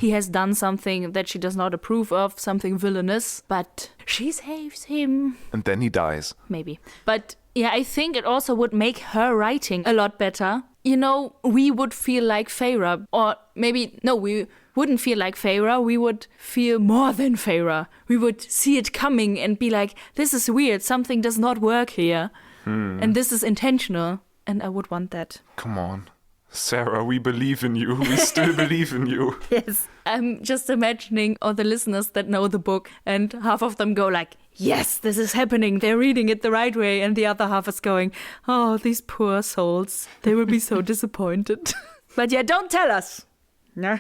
he has done something that she does not approve of, something villainous, but she saves him. And then he dies. Maybe. But yeah, I think it also would make her writing a lot better. You know, we would feel like Feyre, or maybe, no, we wouldn't feel like Feyre, we would feel more than Feyre. We would see it coming and be like, this is weird, something does not work here. And this is intentional. And I would want that. Come on. Sarah, we believe in you. We still believe in you. Yes. I'm just imagining all the listeners that know the book, and half of them go like, yes, this is happening. They're reading it the right way. And the other half is going, oh, these poor souls. They will be so disappointed. But yeah, don't tell us. Nah.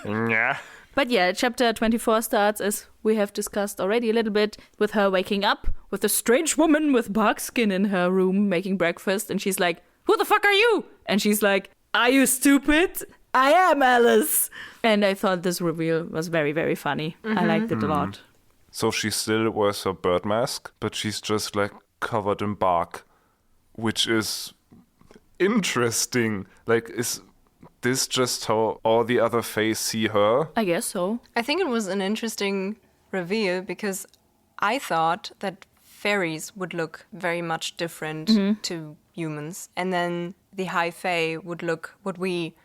Yeah. But yeah, chapter 24 starts, as we have discussed already a little bit, with her waking up with a strange woman with bark skin in her room making breakfast. And she's like, who the fuck are you? And she's like, are you stupid? I am Alice. And I thought this reveal was very, very funny. I liked it a lot. So she still wears her bird mask, but she's just like covered in bark, which is interesting. Like, is this just how all the other Fae see her? I guess so. I think it was an interesting reveal because I thought that fairies would look very much different to humans. And then the high fae would look what we,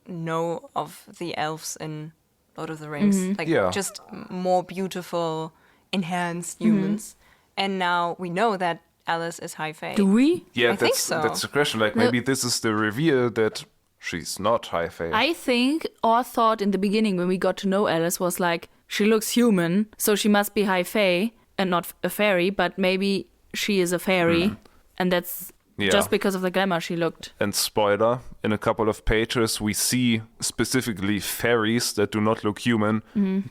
know of the elves in Lord of the Rings. Just more beautiful, enhanced humans. And now we know that Alice is high fae. Do we? Yeah, I think so. That's the question. Like, maybe this is the reveal that she's not high fae. I think our thought in the beginning when we got to know Alice was like, she looks human, so she must be high fae and not a fairy, but maybe she is a fairy. And that's just because of the glamour she looked. And spoiler, in a couple of pages, we see specifically fairies that do not look human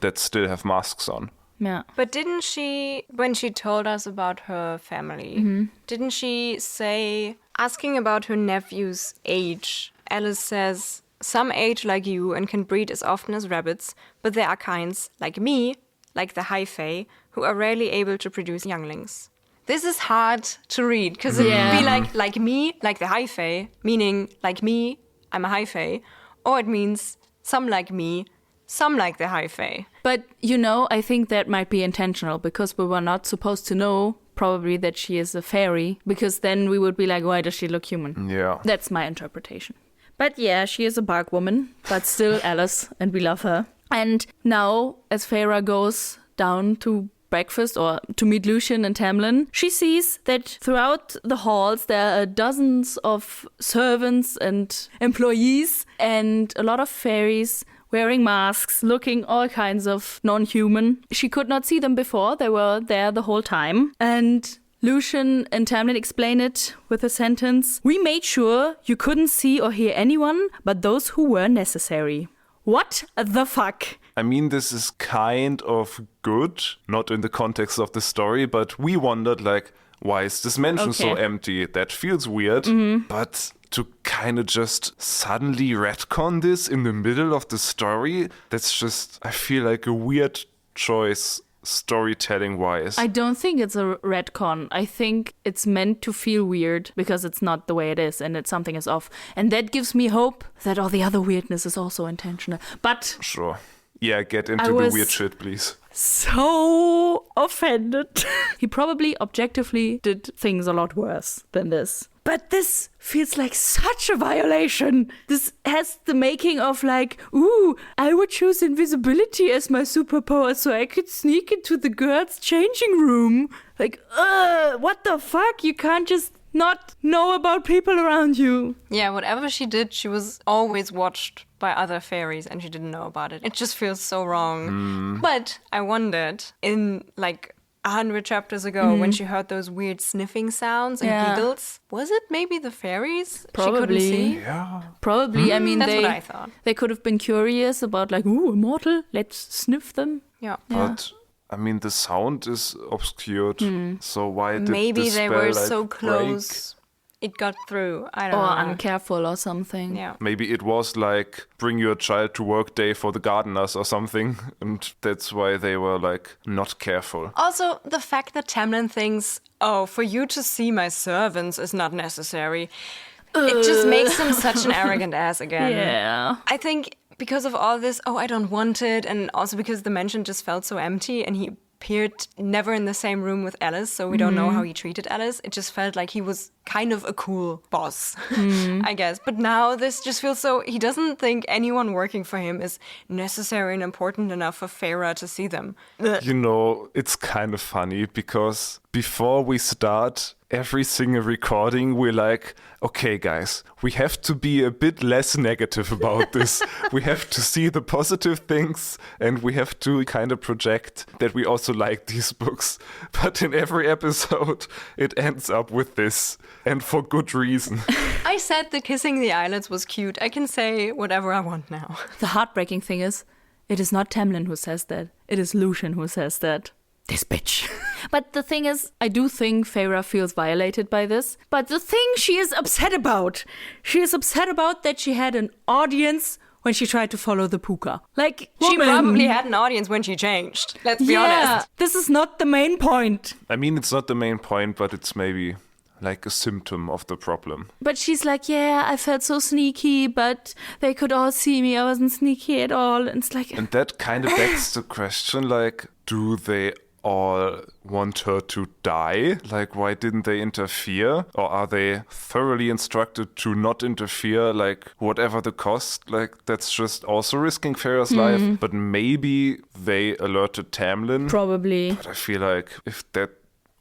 that still have masks on. Yeah. But didn't she, when she told us about her family, didn't she say, asking about her nephew's age, Alice says, some age like you and can breed as often as rabbits, but there are kinds, like me, like the high fae, who are rarely able to produce younglings. This is hard to read, because it would be like me, like the high fae, meaning like me, I'm a high fae, or it means some like me, some like the high fae. But, I think that might be intentional, because we were not supposed to know probably that she is a fairy, because then we would be like, why does she look human? Yeah. That's my interpretation. But yeah, she is a bark woman, but still Alice, and we love her. And now, as Feyre goes down to breakfast or to meet Lucien and Tamlin, she sees that throughout the halls there are dozens of servants and employees and a lot of fairies wearing masks, looking all kinds of non-human. She could not see them before. They were there the whole time. And Lucian and Tamlin explain it with a sentence. We made sure you couldn't see or hear anyone but those who were necessary. What the fuck? I mean, this is kind of good, not in the context of the story, but we wondered, like, why is this mansion so empty? That feels weird. But to kind of just suddenly retcon this in the middle of the story, that's just, I feel like a weird choice storytelling-wise. I don't think it's a retcon. I think it's meant to feel weird because it's not the way it is and something is off. And that gives me hope that all the other weirdness is also intentional. But... Sure. Yeah, get into the weird shit, please. So offended. He probably objectively did things a lot worse than this. But this feels like such a violation. This has the making of like, ooh, I would choose invisibility as my superpower so I could sneak into the girls' changing room. Like, what the fuck? You can't just not know about people around you. Yeah, whatever she did, she was always watched by other fairies and she didn't know about it. It just feels so wrong. But I wondered, in like 100 chapters ago, when she heard those weird sniffing sounds and giggles, was it maybe the fairies Probably. she couldn't see? Yeah. Probably. I mean, That's what I thought. They could have been curious about like, ooh, immortal, let's sniff them. Yeah. But, I mean, the sound is obscured, so why did Maybe this they spell, were like, so break? close. It got through. I don't Or know. uncareful or something. Yeah. Maybe it was like bring your child to work day for the gardeners or something, and that's why they were like not careful. Also, the fact that Tamlin thinks, oh, for you to see my servants is not necessary. It just makes him such an arrogant ass again. Yeah. I think because of all this, oh, I don't want it, and also because the mansion just felt so empty and he appeared never in the same room with Alice, so we don't know how he treated Alice. It just felt like he was kind of a cool boss, I guess. But now this just feels so... He doesn't think anyone working for him is necessary and important enough for Feyre to see them. You know, it's kind of funny because before we start every single recording, we're like, okay, guys, we have to be a bit less negative about this. We have to see the positive things and we have to kind of project that we also like these books. But in every episode, it ends up with this, and for good reason. I said the kissing the eyelids was cute. I can say whatever I want now. The heartbreaking thing is, it is not Tamlin who says that. It is Lucian who says that. This bitch. But the thing is, I do think Feyre feels violated by this. But the thing she is upset about that she had an audience when she tried to follow the puka. Like, She woman. probably had an audience when she changed. Let's be honest. This is not the main point. I mean, it's not the main point, but it's maybe like a symptom of the problem. But she's like, yeah, I felt so sneaky, but they could all see me. I wasn't sneaky at all. And it's like... And that kind of begs the question, like, do they all want her to die? Like, why didn't they interfere? Or are they thoroughly instructed to not interfere, like, whatever the cost? Like, that's just also risking Feyre's life. But maybe they alerted Tamlin. Probably. But I feel like if that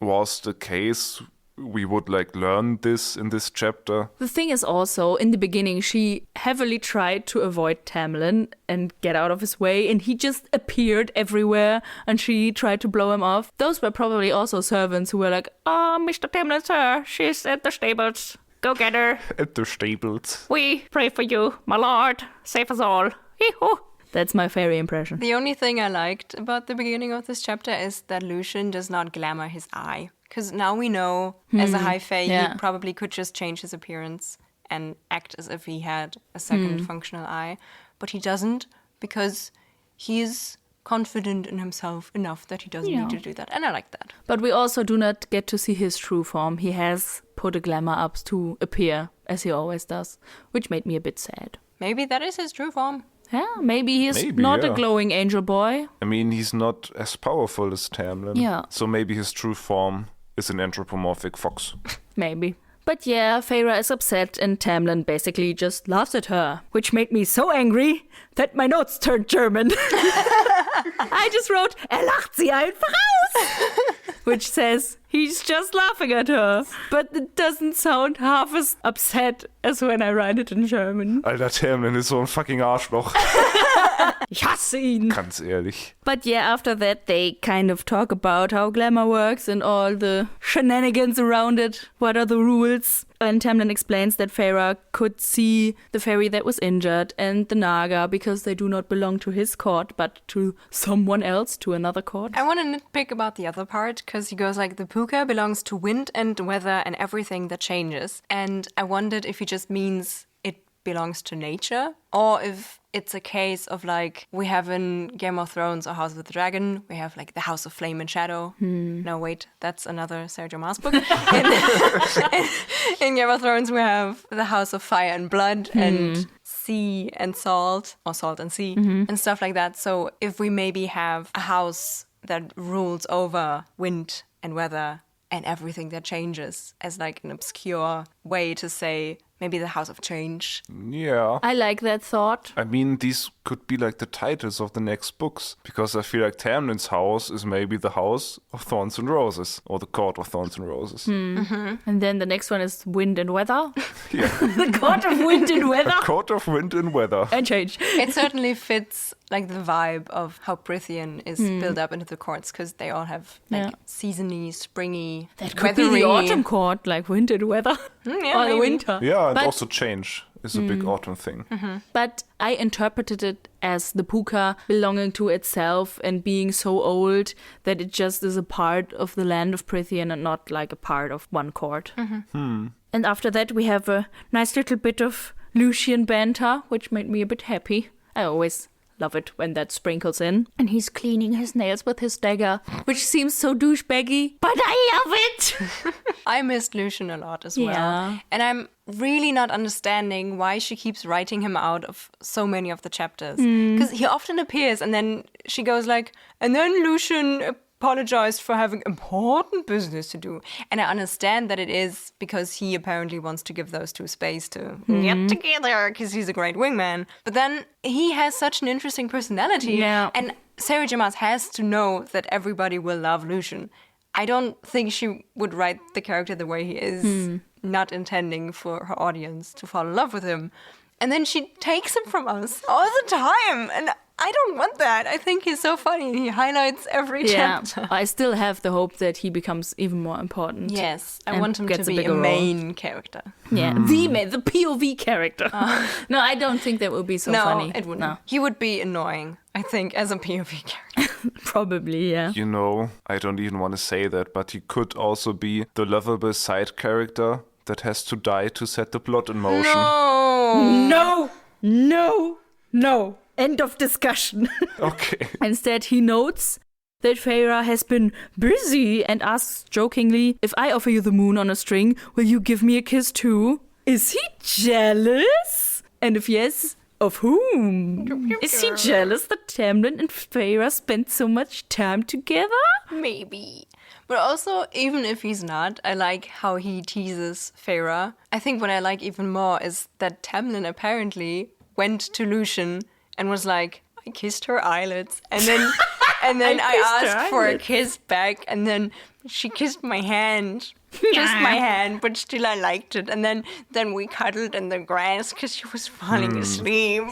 was the case, we would like learn this in this chapter. The thing is also, in the beginning, she heavily tried to avoid Tamlin and get out of his way, and he just appeared everywhere, and she tried to blow him off. Those were probably also servants who were like, oh, Mr. Tamlin, sir, she's at the stables. Go get her. At the stables. We pray for you, my lord. Save us all. Hee-hoo. That's my fairy impression. The only thing I liked about the beginning of this chapter is that Lucian does not glamour his eye. Because now we know, as a high fae, he probably could just change his appearance and act as if he had a second functional eye. But he doesn't, because he's confident in himself enough that he doesn't need to do that. And I like that. But we also do not get to see his true form. He has put a glamour up to appear, as he always does, which made me a bit sad. Maybe that is his true form. Yeah, maybe he's not a glowing angel boy. I mean, he's not as powerful as Tamlin. Yeah. So maybe his true form is an anthropomorphic fox. Maybe. But yeah, Feyre is upset and Tamlin basically just laughs at her, which made me so angry that my notes turned German. I just wrote, lacht sie einfach aus, which says he's just laughing at her. But it doesn't sound half as upset as when I write it in German. Alter, Tamlin ist so ein fucking Arschloch. Ich hasse ihn. Ganz ehrlich. But yeah, after that, they kind of talk about how glamour works and all the shenanigans around it. What are the rules? And Tamlin explains that Feyre could see the fairy that was injured and the Naga because they do not belong to his court, but to someone else, to another court. I want to nitpick about the other part, because he goes like, the puka belongs to wind and weather and everything that changes. And I wondered if he just means it belongs to nature, or if it's a case of like, we have in Game of Thrones or House of the Dragon, we have like the House of Flame and Shadow. No, wait, that's another Sergio Mas book. In Game of Thrones, we have the House of Fire and Blood and Sea and Salt, or Salt and Sea, and stuff like that. So if we maybe have a house that rules over wind and weather and everything that changes as like an obscure way to say maybe the House of Change. Yeah. I like that thought. I mean, these could be like the titles of the next books, because I feel like Tamlin's house is maybe the House of Thorns and Roses, or the Court of Thorns and Roses. And then the next one is Wind and Weather. Yeah. The Court of Wind and Weather. Court of Wind and Weather. And Change. It certainly fits like the vibe of how Prithian is built up into the courts, because they all have like seasony, springy, That could weathery. be the Autumn Court, like Wind and Weather. Yeah, or the maybe. Winter. Yeah, and But- also Change is a big autumn thing. But I interpreted it as the puka belonging to itself and being so old that it just is a part of the land of Prithian and not like a part of one court. And after that, we have a nice little bit of Lucian banter, which made me a bit happy. I always love it when that sprinkles in. And he's cleaning his nails with his dagger, which seems so douchebaggy, but I love it! I missed Lucian a lot as well. Yeah. And I'm really not understanding why she keeps writing him out of so many of the chapters. Because he often appears and then she goes like, and then Lucian apologized for having important business to do. And I understand that it is because he apparently wants to give those two space to get together because he's a great wingman. But then he has such an interesting personality. Yeah. And Sarah J. Maas has to know that everybody will love Lucian. I don't think she would write the character the way he is, not intending for her audience to fall in love with him. And then she takes him from us all the time. And I don't want that. I think he's so funny. He highlights every chapter. I still have the hope that he becomes even more important. Yes, I And want him to gets a be a bigger role. main character. Yeah, the POV character. No, I don't think that would be so no, funny. it wouldn't. No, He would be annoying, I think, as a POV character. probably, yeah. You know, I don't even want to say that, but he could also be the lovable side character that has to die to set the plot in motion. Oh, No. End of discussion. Okay. Instead, he notes that Feyre has been busy and asks jokingly, if I offer you the moon on a string, will you give me a kiss too? Is he jealous? And if yes, of whom? Is he jealous that Tamlin and Feyre spent so much time together? maybe. But also, even if he's not, I like how he teases Feyre. I think what I like even more is that Tamlin apparently went to Lucian and was like, I kissed her eyelids. And then I kissed her asked for a eyelids. kiss back, and then she kissed my hand. Just my hand, but still I liked it. And then we cuddled in the grass because she was falling asleep.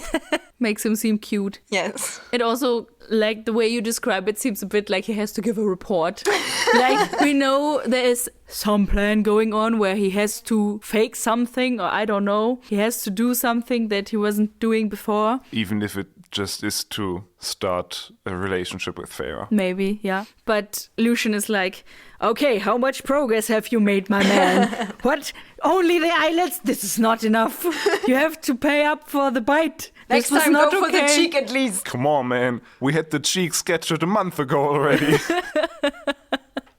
Makes him seem cute. Yes. It also, like, the way you describe it seems a bit like he has to give a report. Like, we know there is some plan going on where he has to fake something, or I don't know. He has to do something that he wasn't doing before. Even if it just is to start a relationship with Feyre. Maybe, yeah. But Lucian is like, okay, how much progress have you made, my man? What? Only the eyelids? This is not enough. You have to pay up for the bite. Next This was time, not go for the okay. cheek at least. Come on, man. We had the cheek sketched a month ago already.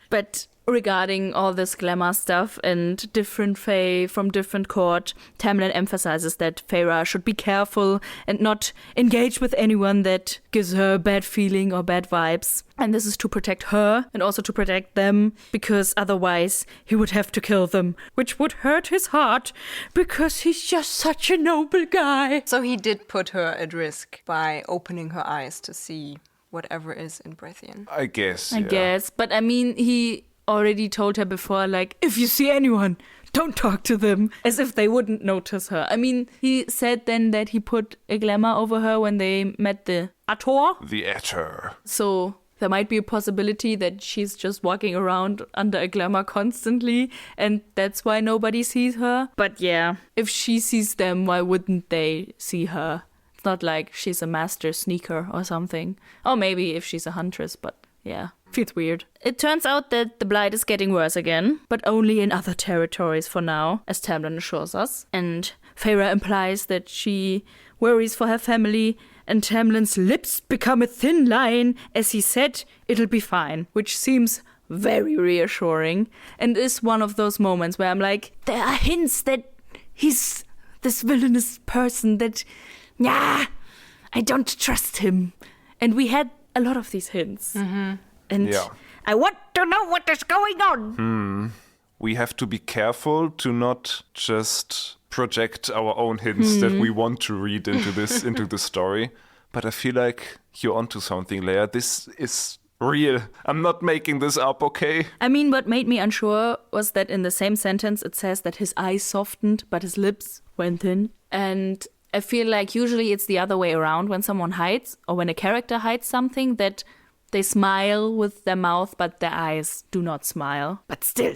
But regarding all this glamour stuff and different Fae from different court, Tamlin emphasizes that Feyre should be careful and not engage with anyone that gives her a bad feeling or bad vibes. And this is to protect her and also to protect them, because otherwise he would have to kill them, which would hurt his heart, because he's just such a noble guy. So he did put her at risk by opening her eyes to see whatever is in Brithian. I guess. I guess. But I mean, he already told her before, like, if you see anyone, don't talk to them, as if they wouldn't notice her. I mean, he said then that he put a glamour over her when they met the ACOTAR. The Etter. So there might be a possibility that she's just walking around under a glamour constantly, and that's why nobody sees her. But yeah, if she sees them, why wouldn't they see her? It's not like she's a master sneaker or something. Or maybe if she's a huntress, but yeah, feels weird. It turns out that the blight is getting worse again, but only in other territories for now, as Tamlin assures us. And Feyre implies that she worries for her family, and Tamlin's lips become a thin line as he said, it'll be fine, which seems very reassuring and is one of those moments where I'm like, there are hints that he's this villainous person that, I don't trust him. And we had a lot of these hints. Mm-hmm. And I want to know what is going on. We have to be careful to not just project our own hints that we want to read into the story. But I feel like you're onto something, Lea. This is real. I'm not making this up, okay? I mean, what made me unsure was that in the same sentence it says that his eyes softened, but his lips went thin. And I feel like usually it's the other way around when someone hides, or when a character hides something, that they smile with their mouth, but their eyes do not smile. But still,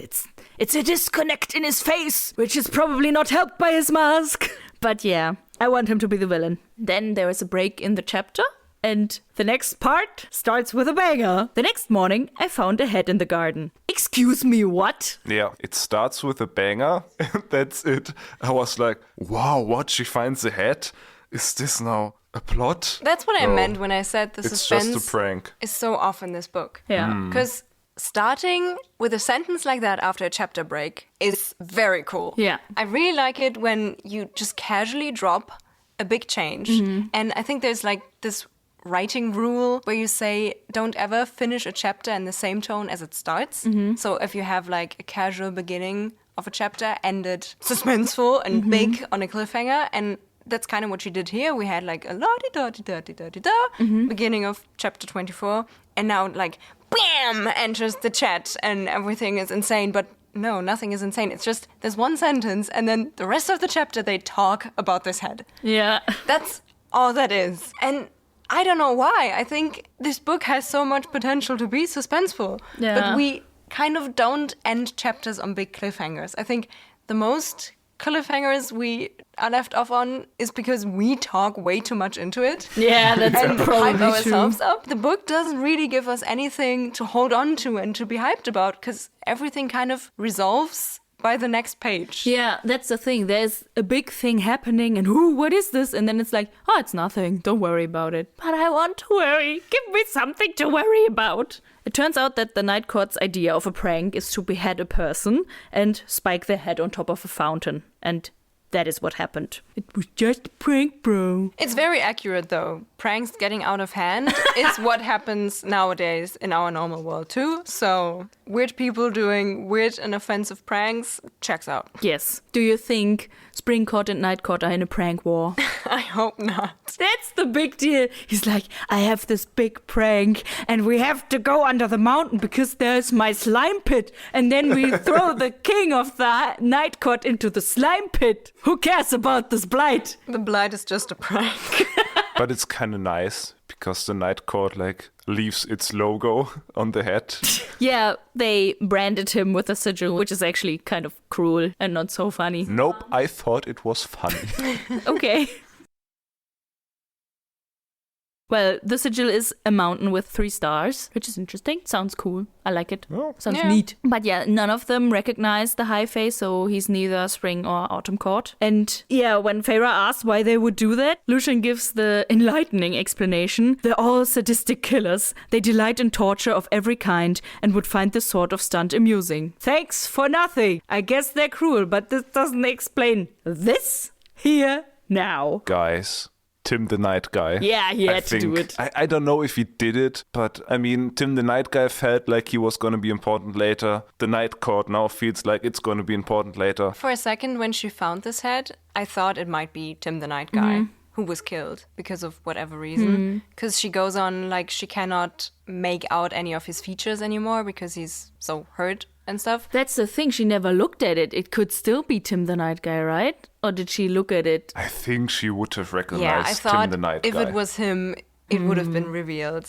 it's a disconnect in his face, which is probably not helped by his mask. But yeah, I want him to be the villain. Then there is a break in the chapter, and the next part starts with a banger. The next morning, I found a head in the garden. Excuse me, what? Yeah, it starts with a banger, and that's it. I was like, wow, what? She finds a head? Is this now a plot? That's what I meant when I said the suspense just a prank. Is so off in this book. Yeah. Because starting with a sentence like that after a chapter break is very cool. Yeah. I really like it when you just casually drop a big change. And I think there's like this writing rule where you say don't ever finish a chapter in the same tone as it starts. So if you have like a casual beginning of a chapter, ended suspenseful and big on a cliffhanger, and that's kind of what she did here. We had like a la-di-da-di-da-di-da-di-da beginning of chapter 24, and now like bam enters the chat and everything is insane. But no, nothing is insane. It's just there's one sentence and then the rest of the chapter they talk about this head. Yeah. That's all that is. And I don't know why. I think this book has so much potential to be suspenseful. Yeah. But we kind of don't end chapters on big cliffhangers. I think the most cliffhangers we are left off on is because we talk way too much into it. Yeah, that's and hype probably ourselves true. up. The book doesn't really give us anything to hold on to and to be hyped about because everything kind of resolves by the next page. Yeah, that's the thing. There's a big thing happening and what is this? And then it's like, oh, it's nothing. Don't worry about it. But I want to worry. Give me something to worry about. It turns out that the Night Court's idea of a prank is to behead a person and spike their head on top of a fountain. And that is what happened. It was just a prank, bro. It's very accurate, though. Pranks getting out of hand is what happens nowadays in our normal world, too. So, weird people doing weird and offensive pranks checks out. Yes. Do you think Spring Court and Night Court are in a prank war? I hope not. That's the big deal. He's like, I have this big prank and we have to go under the mountain because there's my slime pit. And then we throw the king of the Night Court into the slime pit. Who cares about this blight? The blight is just a prank. But it's kind of nice because the Night Court like leaves its logo on the head. Yeah, they branded him with a sigil, which is actually kind of cruel and not so funny. Nope, I thought it was funny. Okay. Well, the sigil is a mountain with 3 stars, which is interesting. Sounds cool. I like it. Oh. Sounds neat. But yeah, none of them recognize the High Fae, so he's neither Spring or Autumn Court. And yeah, when Feyre asks why they would do that, Lucian gives the enlightening explanation. They're all sadistic killers. They delight in torture of every kind and would find this sort of stunt amusing. Thanks for nothing. I guess they're cruel, but this doesn't explain this here now. Guys. Tim the Night Guy. Yeah, he had to do it. I don't know if he did it, but I mean, Tim the Night Guy felt like he was going to be important later. The Night Court now feels like it's going to be important later. For a second, when she found this head, I thought it might be Tim the Night Guy. who was killed because of whatever reason. Because she goes on like she cannot make out any of his features anymore because he's so hurt and stuff. That's the thing. She never looked at it. It could still be Tim the Night Guy, right? Or did she look at it? I think she would have recognized Yeah, I thought Tim the Night if Guy. it was him, it would have been revealed.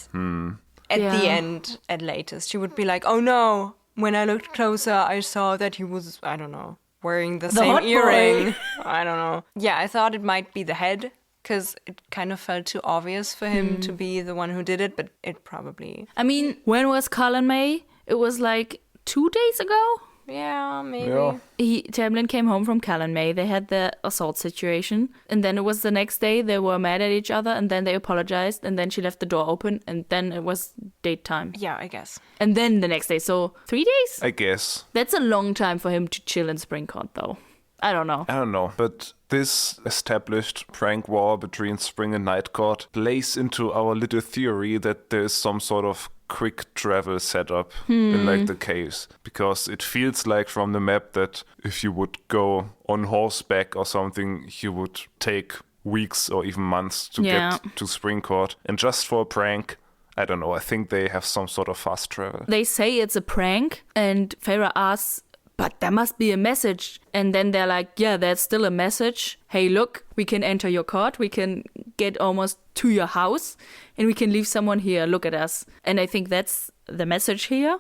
At the end, at latest. She would be like, oh no, when I looked closer, I saw that he was, I don't know, wearing the same hot boy. earring. I don't know. Yeah, I thought it might be the head because it kind of felt too obvious for him to be the one who did it, but it probably... I mean, when was Colin May? It was like 2 days ago? Yeah, maybe. Yeah. Tamlin came home from Callan May. They had the assault situation. And then it was the next day. They were mad at each other. And then they apologized. And then she left the door open. And then it was date time. Yeah, I guess. And then the next day. So 3 days? I guess. That's a long time for him to chill in Spring Court, though. I don't know. I don't know. But this established prank war between Spring and Night Court plays into our little theory that there is some sort of quick travel setup in like the caves, because it feels like from the map that if you would go on horseback or something, you would take weeks or even months to get to Spring Court. And just for a prank, I don't know, I think they have some sort of fast travel. They say it's a prank, and Feyre asks, but there must be a message. And then they're like, yeah, there's still a message. Hey, look, we can enter your court. We can get almost to your house and we can leave someone here. Look at us. And I think that's the message here.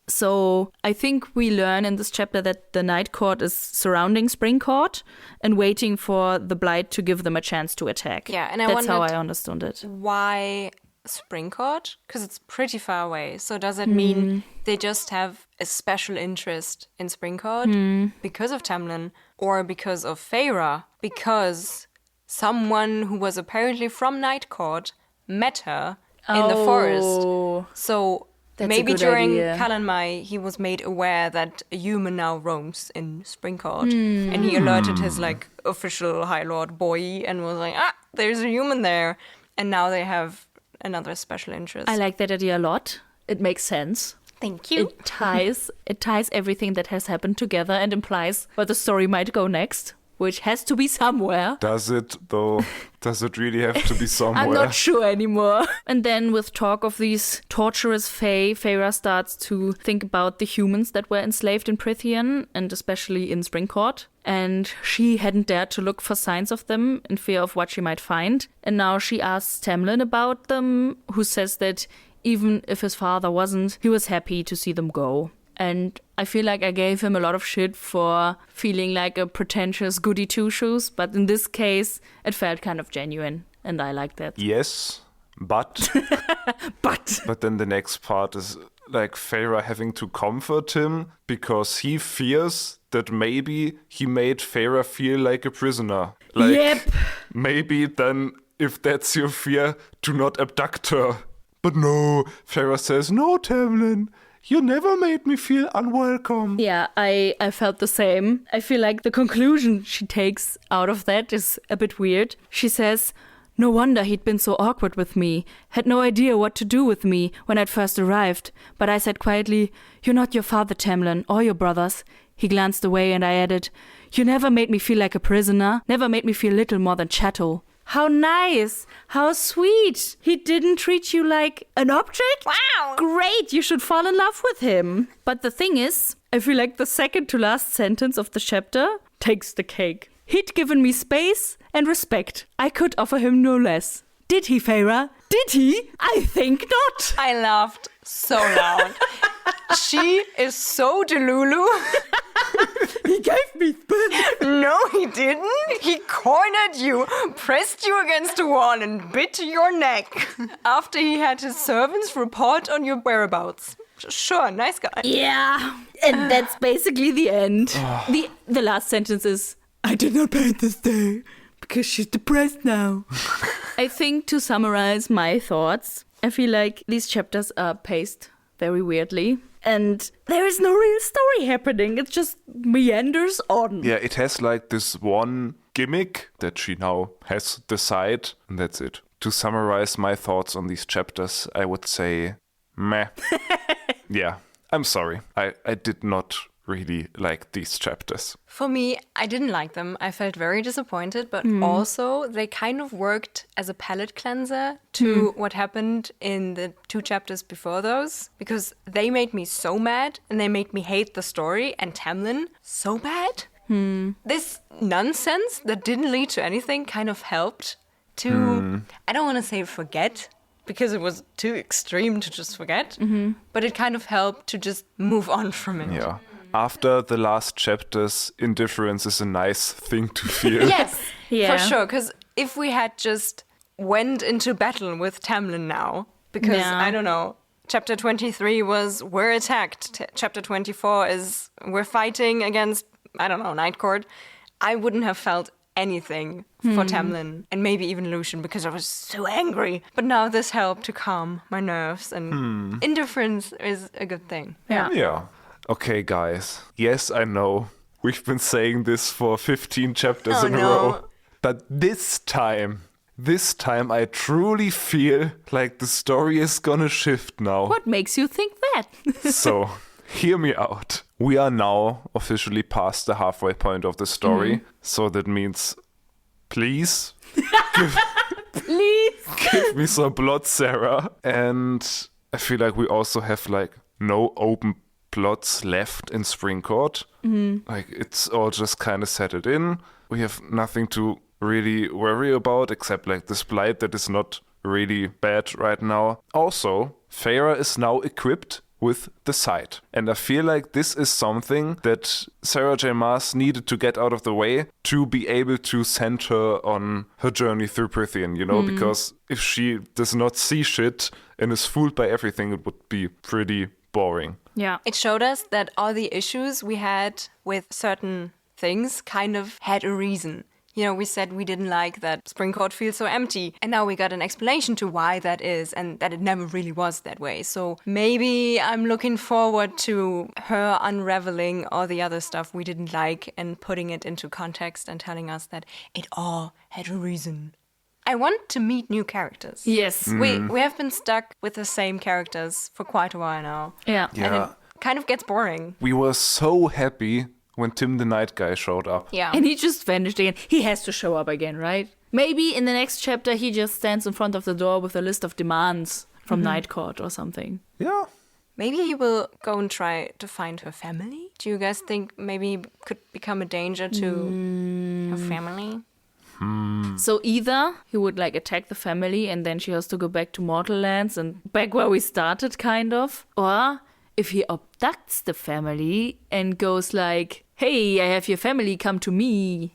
So I think we learn in this chapter that the Night Court is surrounding Spring Court and waiting for the Blight to give them a chance to attack. Yeah, and I that's how I wondered understood it. why Spring Court? Because it's pretty far away. So does that mean they just have a special interest in Spring Court because of Tamlin or because of Feyre? Because someone who was apparently from Night Court met her in the forest. So That's a maybe good during idea. Calanmai, he was made aware that a human now roams in Spring Court. And he alerted his like official High Lord boy and was like, there's a human there. And now they have another special interest. I like that idea a lot. It makes sense. Thank you. It ties everything that has happened together and implies where the story might go next, which has to be somewhere. Does it, though? Does it really have to be somewhere? I'm not sure anymore. And then with talk of these torturous Fae, Feyre starts to think about the humans that were enslaved in Prythian, and especially in Spring Court. And she hadn't dared to look for signs of them in fear of what she might find. And now she asks Tamlin about them, who says that even if his father wasn't, he was happy to see them go. And I feel like I gave him a lot of shit for feeling like a pretentious goody two-shoes, but in this case, it felt kind of genuine, and I like that. Yes, but... But then the next part is like Feyre having to comfort him because he fears that maybe he made Feyre feel like a prisoner. Like, Yep. maybe then, if that's your fear, do not abduct her. But no, Feyre says, no, Tamlin, you never made me feel unwelcome. Yeah, I felt the same. I feel like the conclusion she takes out of that is a bit weird. She says, no wonder he'd been so awkward with me, had no idea what to do with me when I'd first arrived. But I said quietly, you're not your father, Tamlin, or your brothers. He glanced away and I added, you never made me feel like a prisoner, never made me feel little more than chattel. How nice! How sweet! He didn't treat you like an object? Wow! Great! You should fall in love with him. But the thing is, I feel like the second to last sentence of the chapter takes the cake. He'd given me space and respect. I could offer him no less. Did he, Feyre? Did he? I think not. I laughed so loud. She is so delulu. He gave me space. No, he didn't. He cornered you, pressed you against a wall, and bit your neck. After he had his servants report on your whereabouts. Sure, nice guy. Yeah, and that's basically the end. The last sentence is, I did not paint this day because she's depressed now. I think to summarize my thoughts, I feel like these chapters are paced very weirdly. And there is no real story happening. It just meanders on. Yeah, it has like this one gimmick that she now has the side, and that's it. To summarize my thoughts on these chapters, I would say, meh. Yeah, I'm sorry. I did not really like these chapters. For me, I didn't like them. I felt very disappointed, but also they kind of worked as a palate cleanser to what happened in the 2 chapters before those, because they made me so mad and they made me hate the story and Tamlin so bad. This nonsense that didn't lead to anything kind of helped to, I don't want to say forget, because it was too extreme to just forget, but it kind of helped to just move on from it. Yeah. After the last chapters, indifference is a nice thing to feel. Yes, Yeah. for sure. Because if we had just went into battle with Tamlin now, because, Yeah. I don't know, chapter 23 was we're attacked. Chapter 24 is we're fighting against, I don't know, Night Court. I wouldn't have felt anything for Tamlin and maybe even Lucian because I was so angry. But now this helped to calm my nerves, and indifference is a good thing. Yeah. Yeah. Okay, guys. Yes, I know. We've been saying this for 15 chapters Oh, in a no. row. But this time I truly feel like the story is gonna shift now. What makes you think that? So, hear me out. We are now officially past the halfway point of the story. So that means, please, Please. give me some blood, Sarah. And I feel like we also have like no open plots left in Spring Court. Like it's all just kind of settled in. We have nothing to really worry about except like this blight that is not really bad right now. Also, Feyre is now equipped with the sight. And I feel like this is something that Sarah J. Maas needed to get out of the way to be able to send her on her journey through Prythian, you know, because if she does not see shit and is fooled by everything, it would be pretty boring. Yeah. It showed us that all the issues we had with certain things kind of had a reason. You know, we said we didn't like that Spring Court feels so empty. And now we got an explanation to why that is and that it never really was that way. So maybe I'm looking forward to her unraveling all the other stuff we didn't like and putting it into context and telling us that it all had a reason. I want to meet new characters. Yes. We have been stuck with the same characters for quite a while now. Yeah. Yeah. And it kind of gets boring. We were so happy when Tim the Night Guy showed up. Yeah. And he just vanished again. He has to show up again, right? Maybe in the next chapter he just stands in front of the door with a list of demands from Night Court or something. Yeah. Maybe he will go and try to find her family. Do you guys think maybe he could become a danger to her family? So either he would like attack the family and then she has to go back to Mortal Lands and back where we started, kind of. Or if he abducts the family and goes like, hey, I have your family, come to me.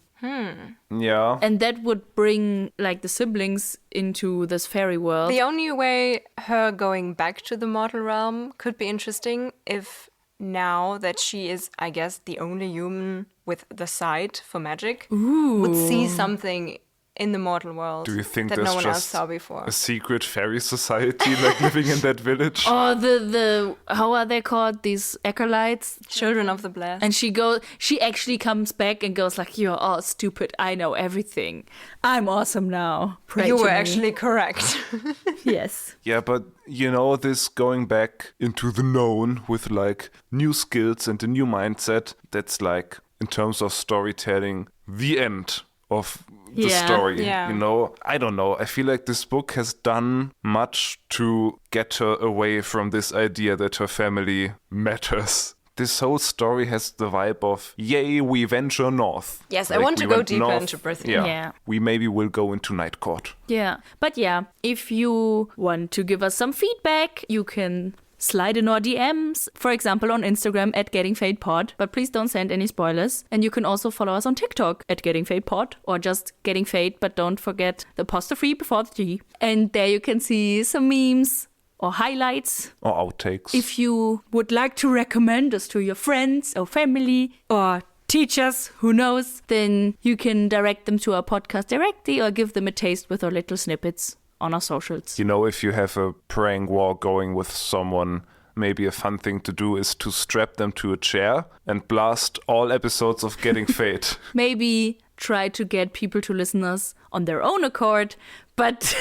Yeah. And that would bring like the siblings into this fairy world. The only way her going back to the mortal realm could be interesting if now that she is, I guess, the only human with the sight for magic, would see something in the mortal world Do you think that there's no one else just saw before. a secret fairy society like living in that village? Or the how are they called? These acolytes. Children of the Blast. And she actually comes back and goes like, you're all stupid. I know everything. I'm awesome now. Pray You to were me." actually correct. Yes. Yeah, but you know, this going back into the known with like new skills and a new mindset, that's like, in terms of storytelling, the end of the Yeah, story. yeah. You know, I don't know. I feel like this book has done much to get her away from this idea that her family matters. This whole story has the vibe of, yay, we venture north. Yes, I Like, want to we go went deeper north. into Prythian. Yeah. Yeah. We maybe will go into Night Court. Yeah. But yeah, if you want to give us some feedback, you can slide in our DMs, for example, on Instagram at GettingFadePod. But please don't send any spoilers. And you can also follow us on TikTok at GettingFadePod or just Getting Fade, but don't forget the apostrophe before the G. And there you can see some memes or highlights. Or outtakes. If you would like to recommend us to your friends or family or teachers, who knows, then you can direct them to our podcast directly or give them a taste with our little snippets on our socials. You know, if you have a praying war going with someone, maybe a fun thing to do is to strap them to a chair and blast all episodes of Getting Fade. Maybe try to get people to listen us on their own accord, but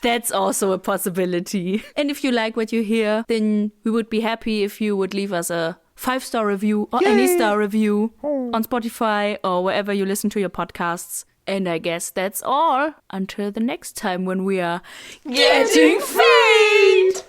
that's also a possibility. And if you like what you hear, then we would be happy if you would leave us a 5-star review or any star review on Spotify or wherever you listen to your podcasts. And I guess that's all. Until the next time when we are getting Fae'd!